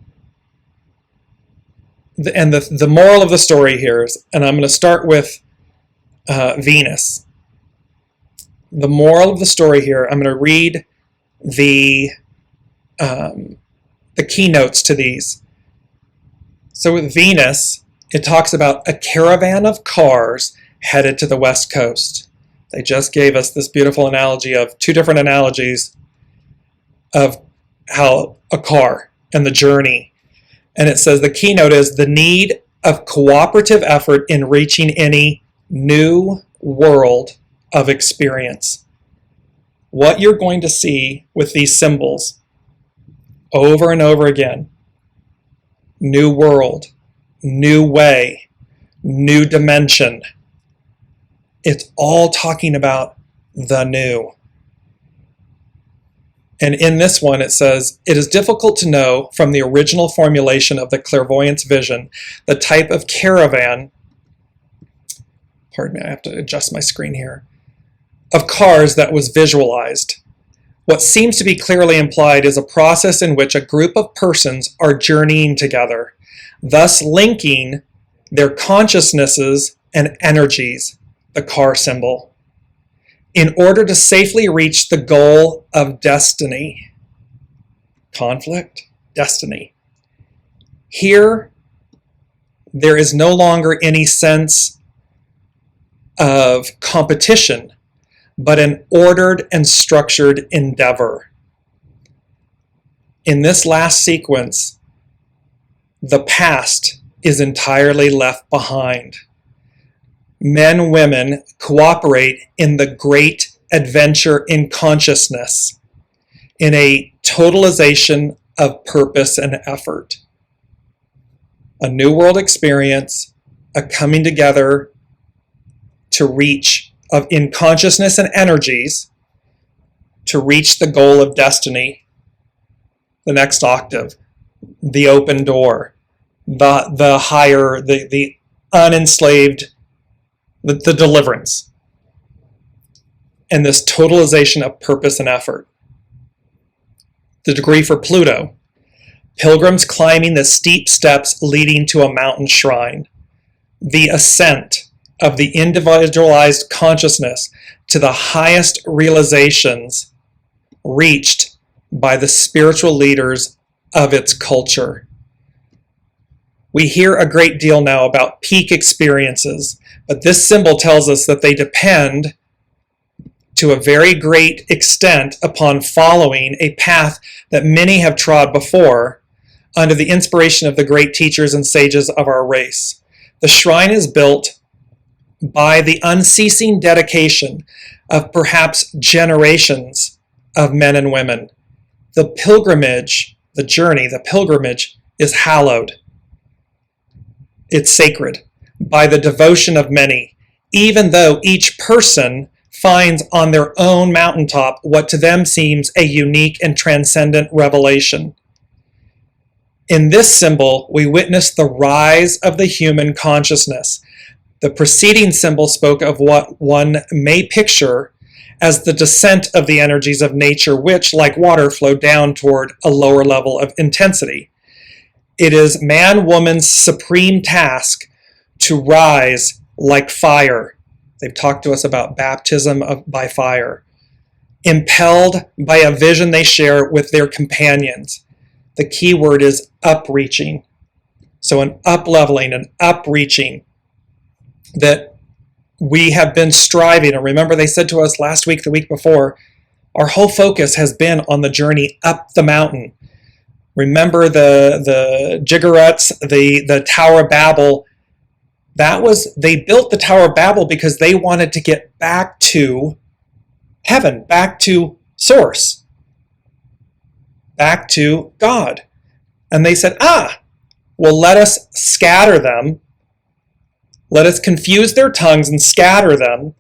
the moral of the story here is, and I'm going to start with Venus. The moral of the story here, I'm going to read the keynotes to these. So with Venus, it talks about a caravan of cars headed to the West Coast. They just gave us this beautiful analogy of two different analogies of how a car and the journey. And it says the keynote is the need of cooperative effort in reaching any new world of experience. What you're going to see with these symbols over and over again, new world, new way, new dimension, it's all talking about the new. And in this one, it says, it is difficult to know from the original formulation of the clairvoyance vision the type of caravan, pardon me, I have to adjust my screen here, of cars that was visualized. What seems to be clearly implied is a process in which a group of persons are journeying together, thus linking their consciousnesses and energies, the car symbol, in order to safely reach the goal of destiny. Conflict, destiny. Here, there is no longer any sense of competition, but an ordered and structured endeavor. In this last sequence, the past is entirely left behind. Men, women cooperate in the great adventure in consciousness, in a totalization of purpose and effort. A new world experience, a coming together to reach in consciousness and energies to reach the goal of destiny, the next octave, the open door, the higher, the unenslaved, the deliverance, and this totalization of purpose and effort. The degree for Pluto, pilgrims climbing the steep steps leading to a mountain shrine, the ascent of the individualized consciousness to the highest realizations reached by the spiritual leaders of its culture. We hear a great deal now about peak experiences, but this symbol tells us that they depend to a very great extent upon following a path that many have trod before under the inspiration of the great teachers and sages of our race. The shrine is built by the unceasing dedication of perhaps generations of men and women. The pilgrimage, the journey, the pilgrimage is hallowed. It's sacred by the devotion of many, even though each person finds on their own mountaintop what to them seems a unique and transcendent revelation. In this symbol, we witness the rise of the human consciousness. The preceding symbol spoke of what one may picture as the descent of the energies of nature, which, like water, flow down toward a lower level of intensity. It is man-woman's supreme task to rise like fire. They've talked to us about baptism by fire, impelled by a vision they share with their companions. The key word is upreaching. So an up-leveling, an upreaching that we have been striving. And remember, they said to us last week, the week before, our whole focus has been on the journey up the mountain. Remember the Ziggurats, the Tower of Babel. They built the Tower of Babel because they wanted to get back to heaven, back to source, back to God. And they said, well, let us scatter them. Let us confuse their tongues and scatter them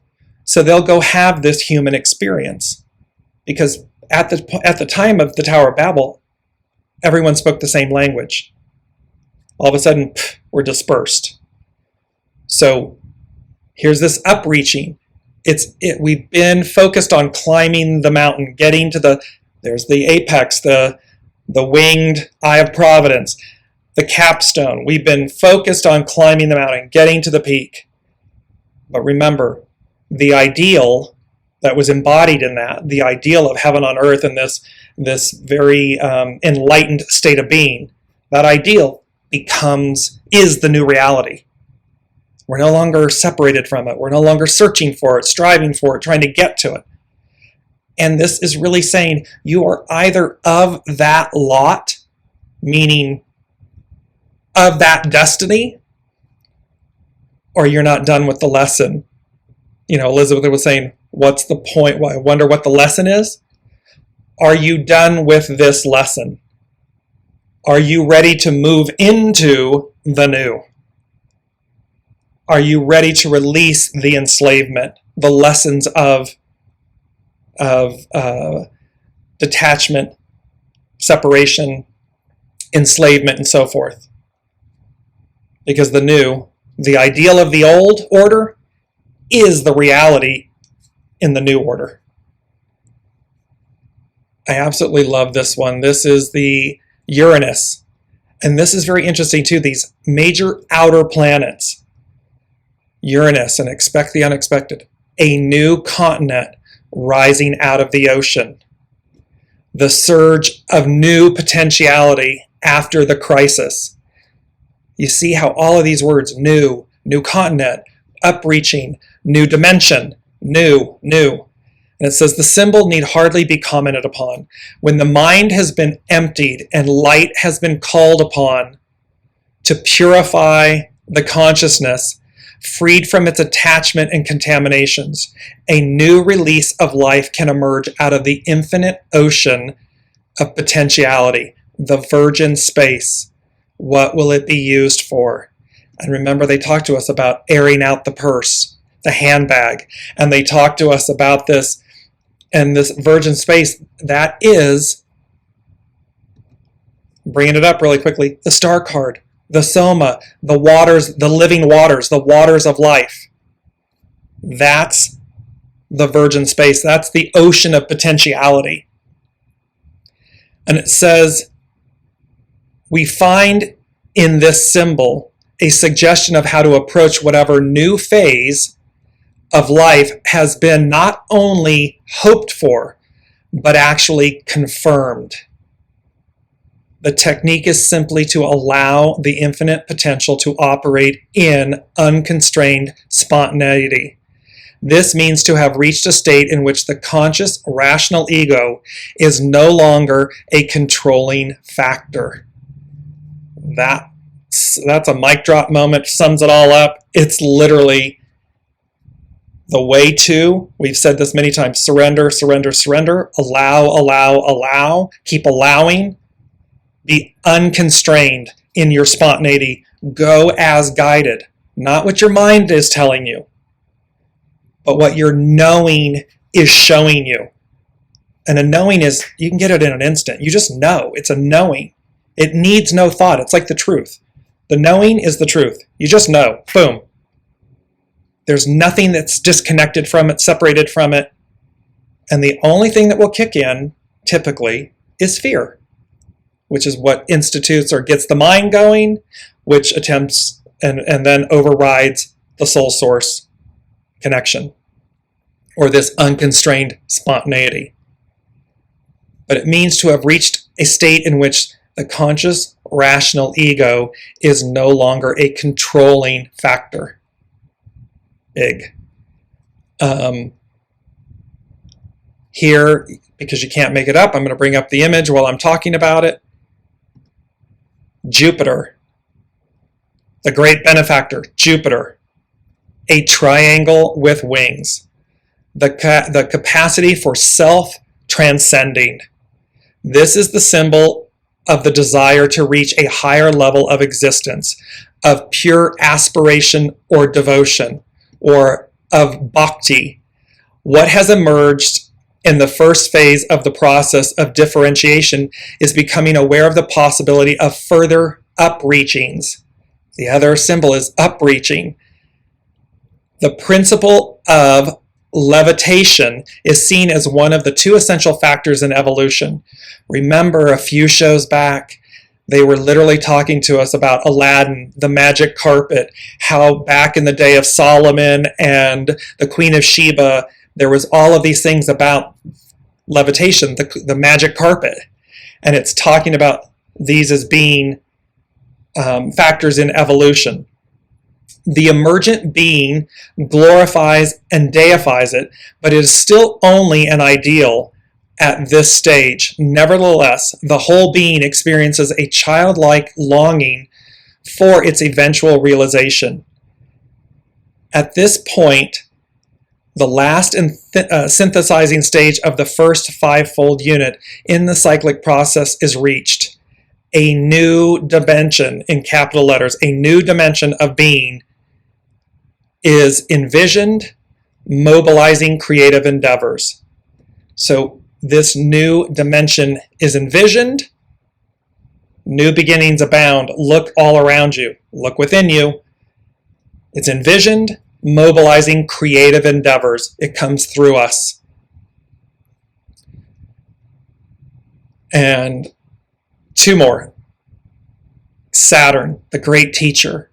so they'll go have this human experience. Because at the time of the Tower of Babel, everyone spoke the same language. All of a sudden, we're dispersed. So here's this upreaching. We've been focused on climbing the mountain, getting to there's the apex, the winged eye of providence, the capstone. We've been focused on climbing the mountain, getting to the peak. But remember, the ideal that was embodied in that, the ideal of heaven on earth and this very enlightened state of being, that ideal is the new reality. We're no longer separated from it. We're no longer searching for it, striving for it, trying to get to it. And this is really saying you are either of that lot, meaning of that destiny, or you're not done with the lesson. Elizabeth was saying, what's the point? I wonder what the lesson is. Are you done with this lesson? Are you ready to move into the new? Are you ready to release the enslavement, the lessons of detachment, separation, enslavement, and so forth? Because the ideal of the old order is the reality in the new order. I absolutely love this one. This is the Uranus. And this is very interesting too, these major outer planets. Uranus, and expect the unexpected. A new continent rising out of the ocean. The surge of new potentiality after the crisis. You see how all of these words, new continent, upreaching, new dimension, new. And it says the symbol need hardly be commented upon. When the mind has been emptied and light has been called upon to purify the consciousness, freed from its attachment and contaminations, a new release of life can emerge out of the infinite ocean of potentiality, the virgin space. What will it be used for? And remember, they talked to us about airing out the purse, the handbag, and they talked to us about this and this virgin space that is, bringing it up really quickly, the star card, the soma, the waters, the living waters, the waters of life. That's the virgin space. That's the ocean of potentiality. And it says, we find in this symbol a suggestion of how to approach whatever new phase of life has been not only hoped for, but actually confirmed. The technique is simply to allow the infinite potential to operate in unconstrained spontaneity. This means to have reached a state in which the conscious, rational ego is no longer a controlling factor. That's a mic drop moment, sums it all up. It's literally The way to, we've said this many times, surrender, surrender, surrender, allow, allow, allow, keep allowing, be unconstrained in your spontaneity, go as guided, not what your mind is telling you, but what your knowing is showing you. And a knowing is, you can get it in an instant. You just know. It's a knowing. It needs no thought. It's like the truth. The knowing is the truth. You just know. Boom. There's nothing that's disconnected from it, separated from it. And the only thing that will kick in, typically, is fear, which is what institutes or gets the mind going, which attempts and then overrides the soul source connection, or this unconstrained spontaneity. But it means to have reached a state in which the conscious, rational ego is no longer a controlling factor. Big. Here, because you can't make it up, I'm going to bring up the image while I'm talking about it. Jupiter, the great benefactor, Jupiter, a triangle with wings. The capacity for self-transcending. This is the symbol of the desire to reach a higher level of existence, of pure aspiration or devotion, or of bhakti. What has emerged in the first phase of the process of differentiation is becoming aware of the possibility of further upreachings. The other symbol is upreaching. The principle of levitation is seen as one of the two essential factors in evolution. Remember, a few shows back, they were literally talking to us about Aladdin, the magic carpet, how back in the day of Solomon and the Queen of Sheba, there was all of these things about levitation, the magic carpet. And it's talking about these as being factors in evolution. The emergent being glorifies and deifies it, but it is still only an ideal at this stage. Nevertheless, the whole being experiences a childlike longing for its eventual realization. At this point, the last synthesizing stage of the first fivefold unit in the cyclic process is reached. A new dimension, in capital letters, a new dimension of being is envisioned, mobilizing creative endeavors. So this new dimension is envisioned. New beginnings abound. Look all around you. Look within you. It's envisioned, mobilizing creative endeavors. It comes through us. And two more. Saturn, the great teacher.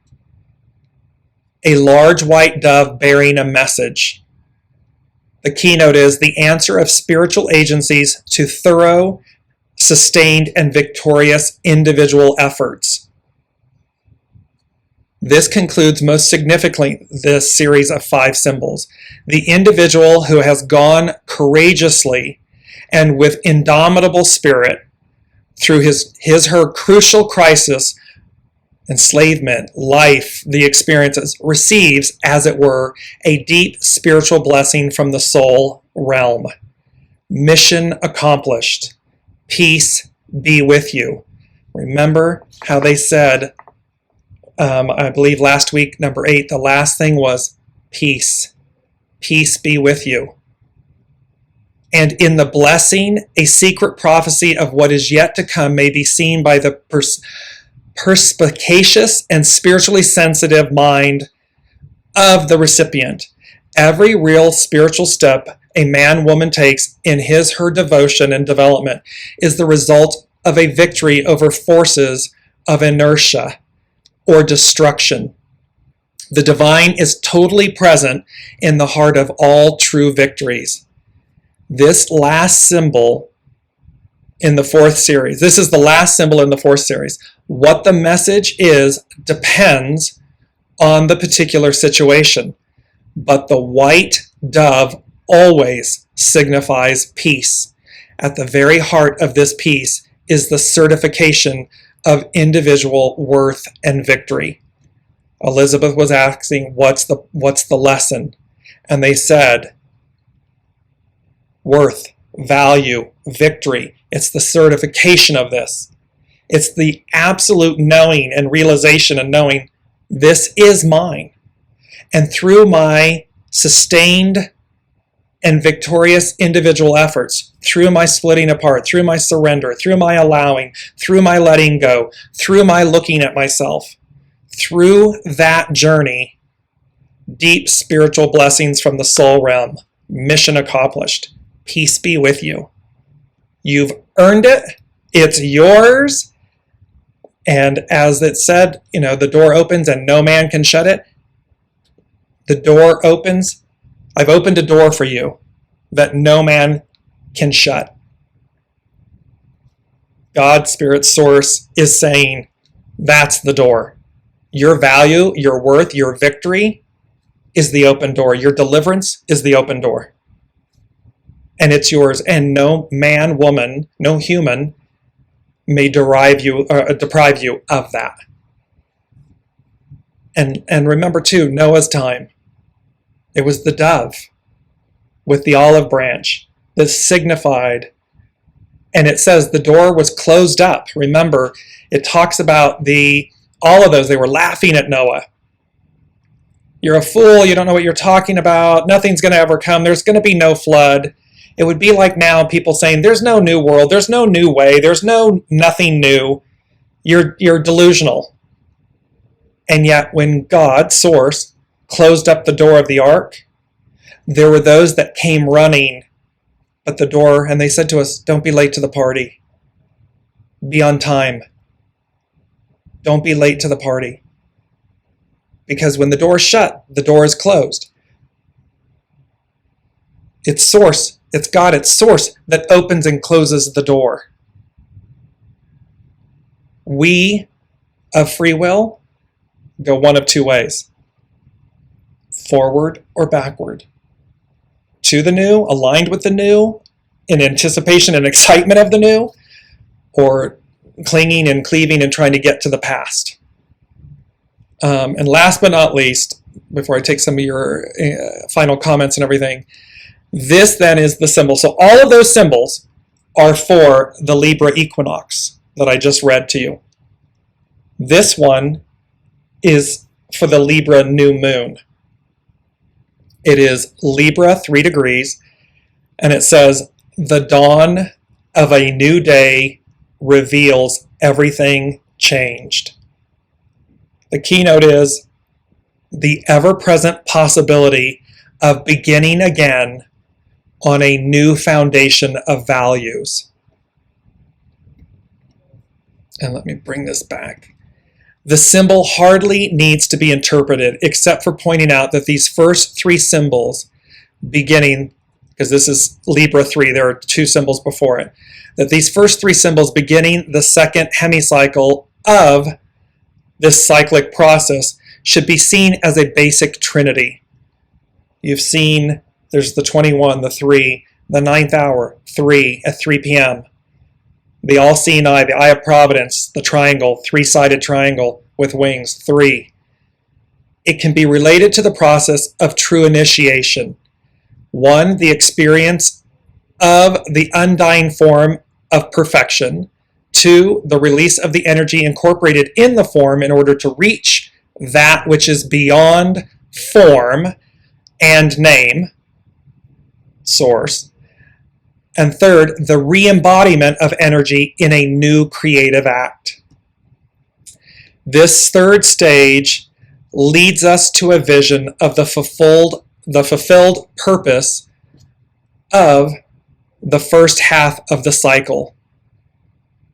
A large white dove bearing a message. The keynote is the answer of spiritual agencies to thorough, sustained, and victorious individual efforts. This concludes most significantly this series of 5 symbols. The individual who has gone courageously and with indomitable spirit through her crucial crisis, enslavement, life, the experiences, receives, as it were, a deep spiritual blessing from the soul realm. Mission accomplished. Peace be with you. Remember how they said, I believe last week, number 8, the last thing was peace. Peace be with you. And in the blessing, a secret prophecy of what is yet to come may be seen by the perspicacious and spiritually sensitive mind of the recipient. Every real spiritual step a man-woman takes in her devotion and development is the result of a victory over forces of inertia or destruction. The divine is totally present in the heart of all true victories. This last symbol in the 4th series, this is the last symbol in the 4th series. What the message is depends on the particular situation, but the white dove always signifies peace. At the very heart of this peace is the certification of individual worth and victory. Elizabeth was asking, what's the lesson? and they said, worth, value, victory. It's the certification of this. It's the absolute knowing and realization and knowing this is mine. And through my sustained and victorious individual efforts, through my splitting apart, through my surrender, through my allowing, through my letting go, through my looking at myself, through that journey, deep spiritual blessings from the soul realm, mission accomplished. Peace be with you. You've earned it. It's yours. And as it said, the door opens and no man can shut it. The door opens. I've opened a door for you that no man can shut. God, Spirit, Source is saying, that's the door. Your value, your worth, your victory is the open door. Your deliverance is the open door. And it's yours. And no man, woman, no human may deprive you of that. And remember too, Noah's time. It was the dove with the olive branch that signified, and it says the door was closed up. Remember, it talks about all of those, they were laughing at Noah. You're a fool, you don't know what you're talking about, nothing's going to ever come, there's going to be no flood. It would be like now people saying, there's no new world, there's no new way, there's nothing new. You're delusional. And yet when God, Source, closed up the door of the ark, there were those that came running at the door, and they said to us, don't be late to the party. Be on time. Don't be late to the party. Because when the door is shut, the door is closed. It's Source, it's God, it's Source that opens and closes the door. We, of free will, go one of two ways. Forward or backward. To the new, aligned with the new, in anticipation and excitement of the new, or clinging and cleaving and trying to get to the past. And last but not least, before I take some of your final comments and everything, this then is the symbol. So all of those symbols are for the Libra equinox that I just read to you. This one is for the Libra new moon. It is Libra 3 degrees, and it says, the dawn of a new day reveals everything changed. The keynote is the ever-present possibility of beginning again on a new foundation of values. And let me bring this back. The symbol hardly needs to be interpreted, except for pointing out that these first three symbols, beginning, because this is Libra 3, there are two symbols before it, that these first three symbols beginning the second hemicycle of this cyclic process should be seen as a basic trinity. You've seen, there's the 21, the 3, the 9th hour, 3 at 3 p.m., the all-seeing eye, the eye of providence, the triangle, three-sided triangle with wings, 3. It can be related to the process of true initiation. 1, the experience of the undying form of perfection. 2, the release of the energy incorporated in the form in order to reach that which is beyond form and name, Source. And 3rd, the re-embodiment of energy in a new creative act. This 3rd stage leads us to a vision of the fulfilled purpose of the first half of the cycle.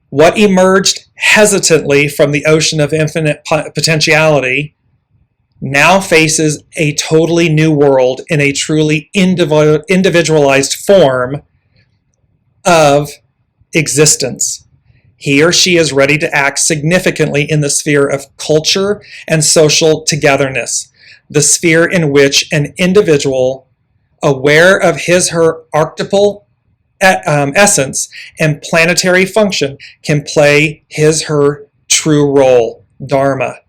What emerged hesitantly from the ocean of infinite potentiality now faces a totally new world in a truly individualized form of existence. He or she is ready to act significantly in the sphere of culture and social togetherness, the sphere in which an individual, aware of his/her archetypal essence and planetary function, can play his/her true role, dharma.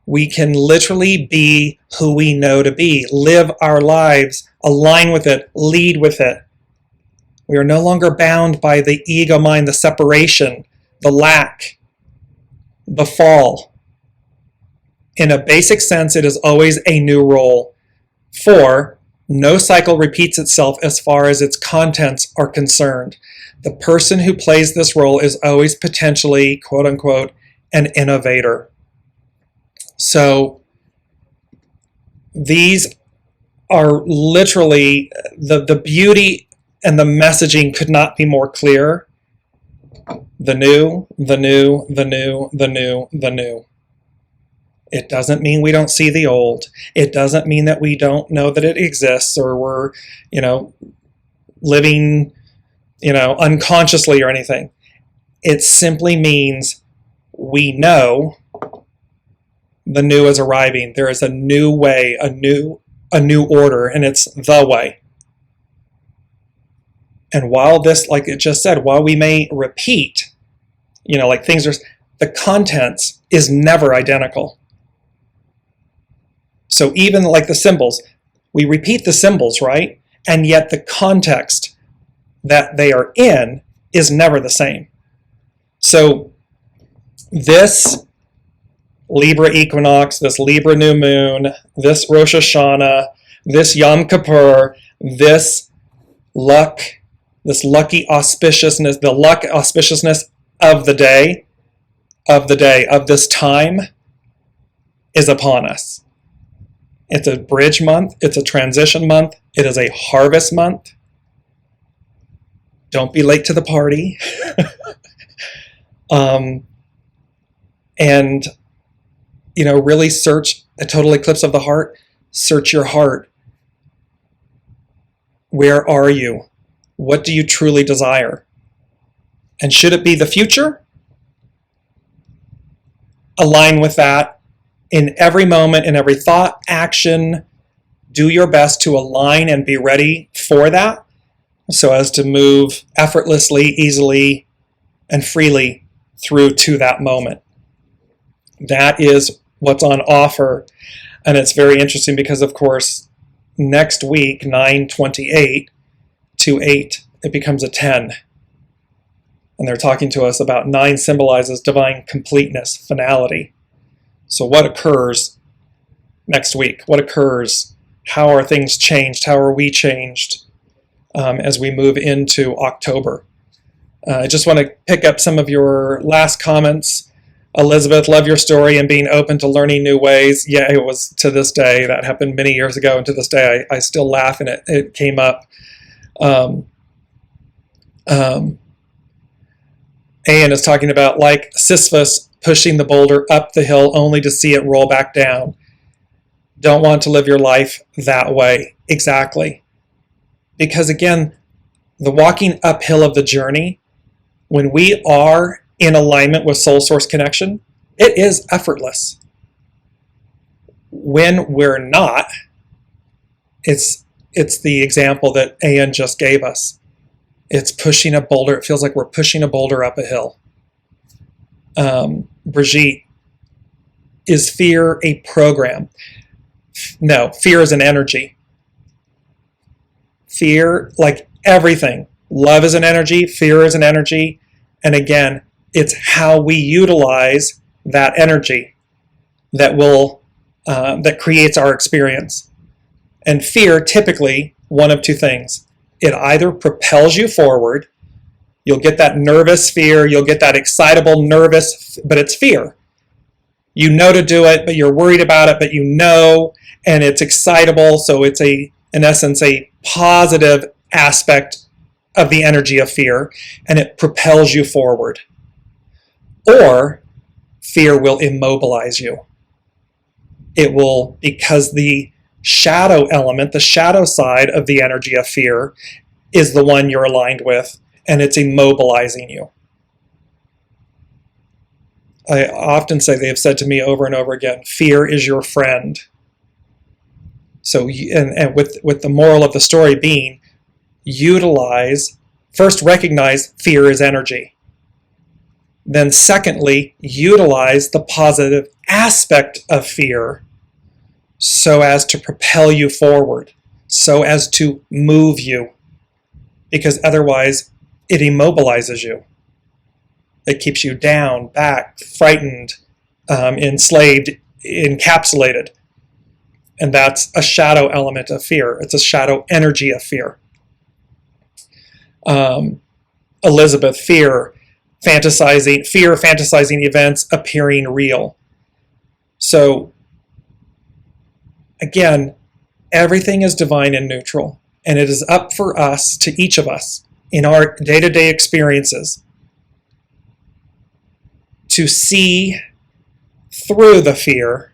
We can literally be who we know to be, live our lives, align with it, lead with it. We are no longer bound by the ego mind, the separation, the lack, the fall. In a basic sense, it is always a new role. 4, no cycle repeats itself as far as its contents are concerned. The person who plays this role is always potentially, quote unquote, an innovator. So these are literally, the beauty and the messaging could not be more clear. The new, the new, the new, the new, the new. It doesn't mean we don't see the old. It doesn't mean that we don't know that it exists, or we're, living, unconsciously or anything. It simply means we know the new is arriving. There is a new way, a new order, and it's the way. And while this, like it just said, while we may repeat, like things are, the contents is never identical. So even like the symbols, we repeat the symbols, right? And yet the context that they are in is never the same. So this Libra equinox, this Libra new moon, this Rosh Hashanah, this Yom Kippur, this luck, this lucky auspiciousness, the luck auspiciousness of the day, of this time is upon us. It's a bridge month. It's a transition month. It is a harvest month. Don't be late to the party. And, really search a total eclipse of the heart. Search your heart. Where are you? What do you truly desire? And should it be the future? Align with that. In every moment, in every thought, action, do your best to align and be ready for that so as to move effortlessly, easily, and freely through to that moment. That is what's on offer. And it's very interesting because, of course, next week, 9/28 to 8, it becomes a 10. And they're talking to us about 9 symbolizes divine completeness, finality. So what occurs next week? What occurs? How are things changed? How are we changed as we move into October? I just want to pick up some of your last comments. Elizabeth, love your story and being open to learning new ways. Yeah, it was to this day. That happened many years ago, and to this day I still laugh, and it came up. Ian is talking about like Sisyphus pushing the boulder up the hill only to see it roll back down. Don't want to live your life that way. Exactly. Because again, the walking uphill of the journey, when we are in alignment with soul source connection, it is effortless. When we're not, it's the example that Ian just gave us. It's pushing a boulder. It feels like we're pushing a boulder up a hill. Brigitte, is fear a program? No, fear is an energy. Fear, like everything, love is an energy, fear is an energy, and again, it's how we utilize that energy that that creates our experience. And fear, typically, one of two things. It either propels you forward. You'll get that nervous fear. You'll get that excitable, nervous, but it's fear. You know to do it, but you're worried about it, but you know, and it's excitable. So it's in essence, a positive aspect of the energy of fear, and it propels you forward. Or fear will immobilize you. It will, because the shadow element, the shadow side of the energy of fear is the one you're aligned with, and it's immobilizing you. I often say, they have said to me over and over again, fear is your friend. So, and with the moral of the story being, first recognize fear is energy. Then secondly, utilize the positive aspect of fear so as to propel you forward, so as to move you, because otherwise it immobilizes you. It keeps you down, back, frightened, enslaved, encapsulated. And that's a shadow element of fear. It's a shadow energy of fear. Elizabeth, fear fantasizing events appearing real. So again, everything is divine and neutral, and it is up for us, to each of us, in our day-to-day experiences, to see through the fear.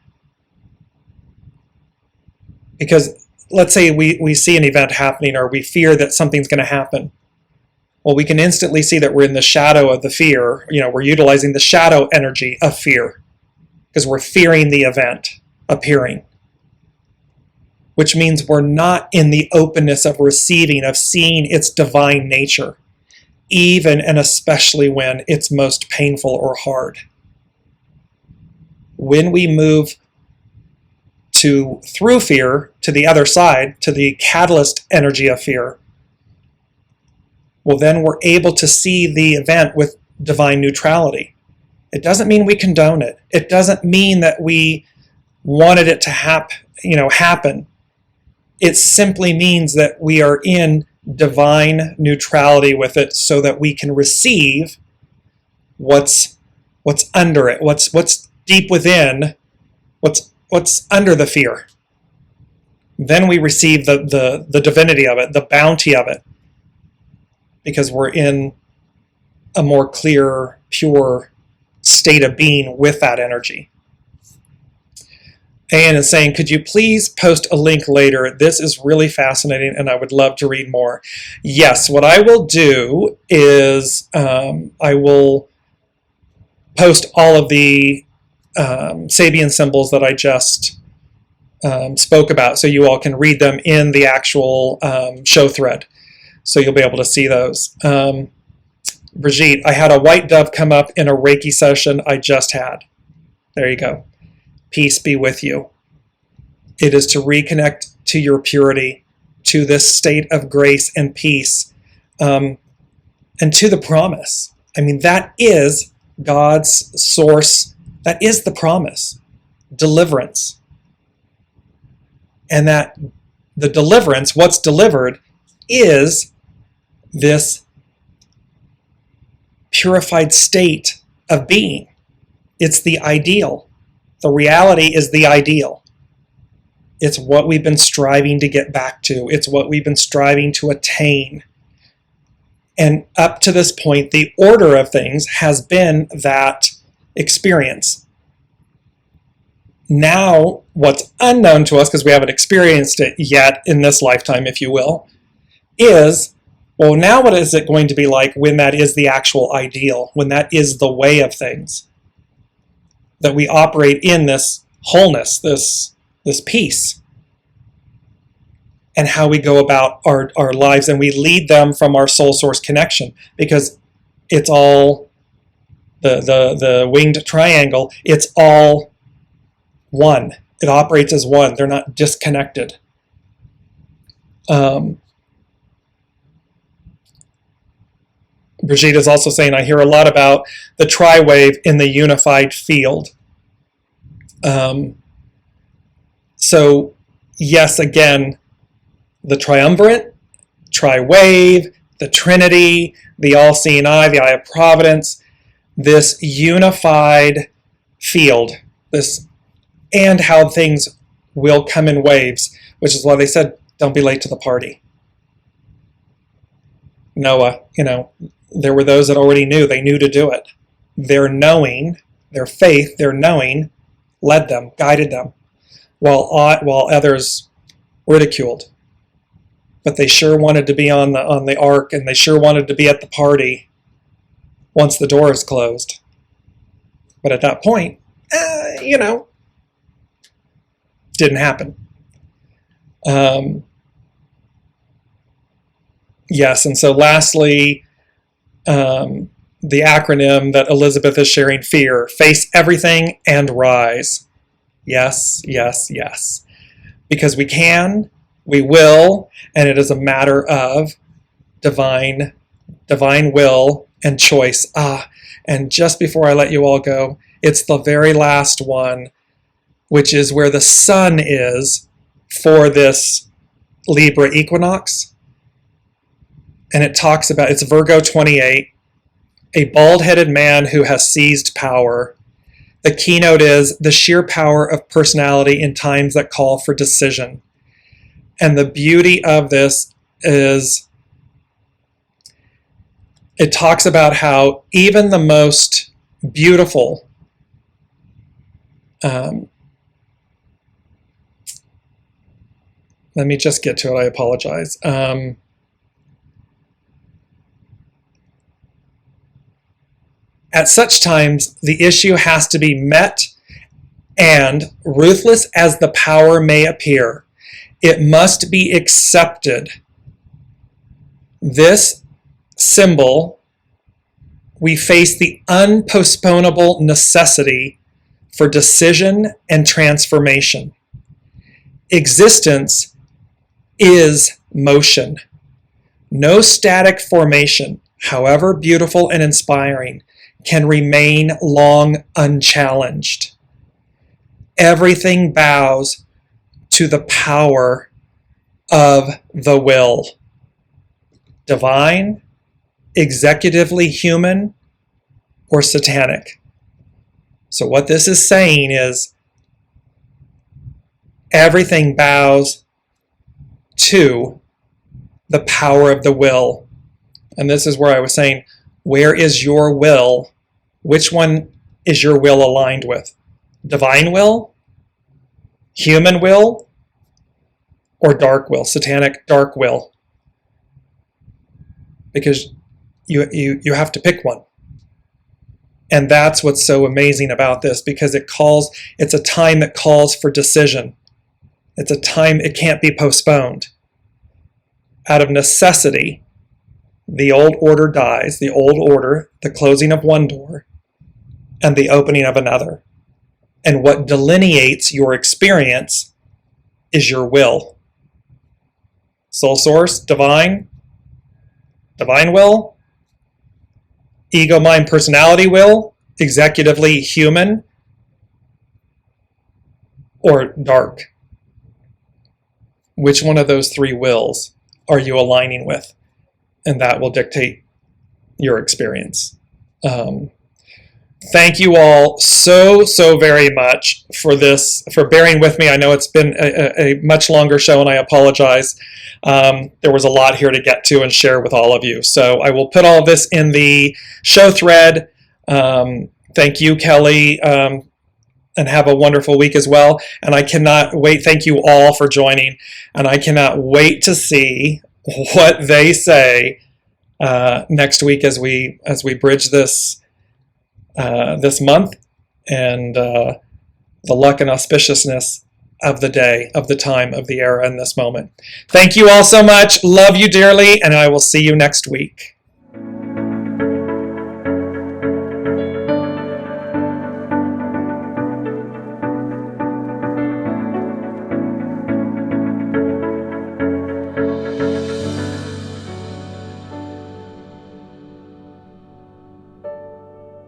Because let's say we see an event happening, or we fear that something's going to happen. Well, we can instantly see that we're in the shadow of the fear. We're utilizing the shadow energy of fear because we're fearing the event appearing, which means we're not in the openness of receiving, of seeing its divine nature, even and especially when it's most painful or hard. When we move through fear to the other side, to the catalyst energy of fear, well, then we're able to see the event with divine neutrality. It doesn't mean we condone it. It doesn't mean that we wanted it to happen. It simply means that we are in divine neutrality with it, so that we can receive what's under it, what's deep within, what's under the fear. Then we receive the divinity of it, the bounty of it, because we're in a more clear, pure state of being with that energy. Anne is saying, could you please post a link later? This is really fascinating and I would love to read more. Yes, what I will do is I will post all of the Sabian symbols that I just spoke about, so you all can read them in the actual show thread. So you'll be able to see those. Brigitte, I had a white dove come up in a Reiki session I just had. There you go. Peace be with you. It is to reconnect to your purity, to this state of grace and peace, and to the promise. I mean, that is God's source. That is the promise. Deliverance. And that the deliverance, what's delivered, is this purified state of being. It's the ideal. The reality is the ideal. It's what we've been striving to get back to. It's what we've been striving to attain. And up to this point, the order of things has been that experience. Now, what's unknown to us, because we haven't experienced it yet in this lifetime, if you will, is, well, now what is it going to be like when that is the actual ideal, when that is the way of things? That we operate in this wholeness, this peace, and how we go about our lives, and we lead them from our soul source connection, because it's all the winged triangle, it's all one. It operates as one. They're not disconnected. Brigitte is also saying, I hear a lot about the tri-wave in the unified field. So, yes, again, the triumvirate, tri-wave, the Trinity, the all-seeing eye, the eye of providence, this unified field, and how things will come in waves, which is why they said, don't be late to the party. Noah, there were those that already knew. They knew to do it. Their knowing, their faith, their knowing led them, guided them, while others ridiculed. But they sure wanted to be on the ark, and they sure wanted to be at the party once the door is closed. But at that point, didn't happen. Yes, and so lastly, the acronym that Elizabeth is sharing, FEAR, face everything and rise. Yes, yes, yes. Because we can, we will, and it is a matter of divine will and choice. And just before I let you all go, it's the very last one, which is where the sun is for this Libra equinox. And it talks about, it's Virgo 28, a bald-headed man who has seized power. The keynote is the sheer power of personality in times that call for decision. And the beauty of this is it talks about how even the most beautiful let me just get to it, I apologize. At such times, the issue has to be met, and ruthless as the power may appear, it must be accepted. This symbol, we face the unpostponable necessity for decision and transformation. Existence is motion. No static formation, however beautiful and inspiring, can remain long unchallenged. Everything bows to the power of the will. Divine, executively human, or satanic. So what this is saying is everything bows to the power of the will. And this is where I was saying, where is your will? Which one is your will aligned with? Divine will? Human will? Or dark will? Satanic dark will? Because you have to pick one. And that's what's so amazing about this, because it's a time that calls for decision. It's a time it can't be postponed. Out of necessity, the old order dies, the old order, the closing of one door, and the opening of another. And what delineates your experience is your will. Soul source, divine will, ego, mind, personality will, executively human, or dark. Which one of those three wills are you aligning with? And that will dictate your experience. Thank you all so very much for bearing with me. I know it's been a much longer show, and I apologize. There was a lot here to get to and share with all of you. So I will put all of this in the show thread. Thank you, Kelly, and have a wonderful week as well. And I cannot wait. Thank you all for joining. And I cannot wait to see what they say next week as we bridge this month and the luck and auspiciousness of the day, of the time, of the era, in this moment. Thank you all so much. Love you dearly, and I will see you next week.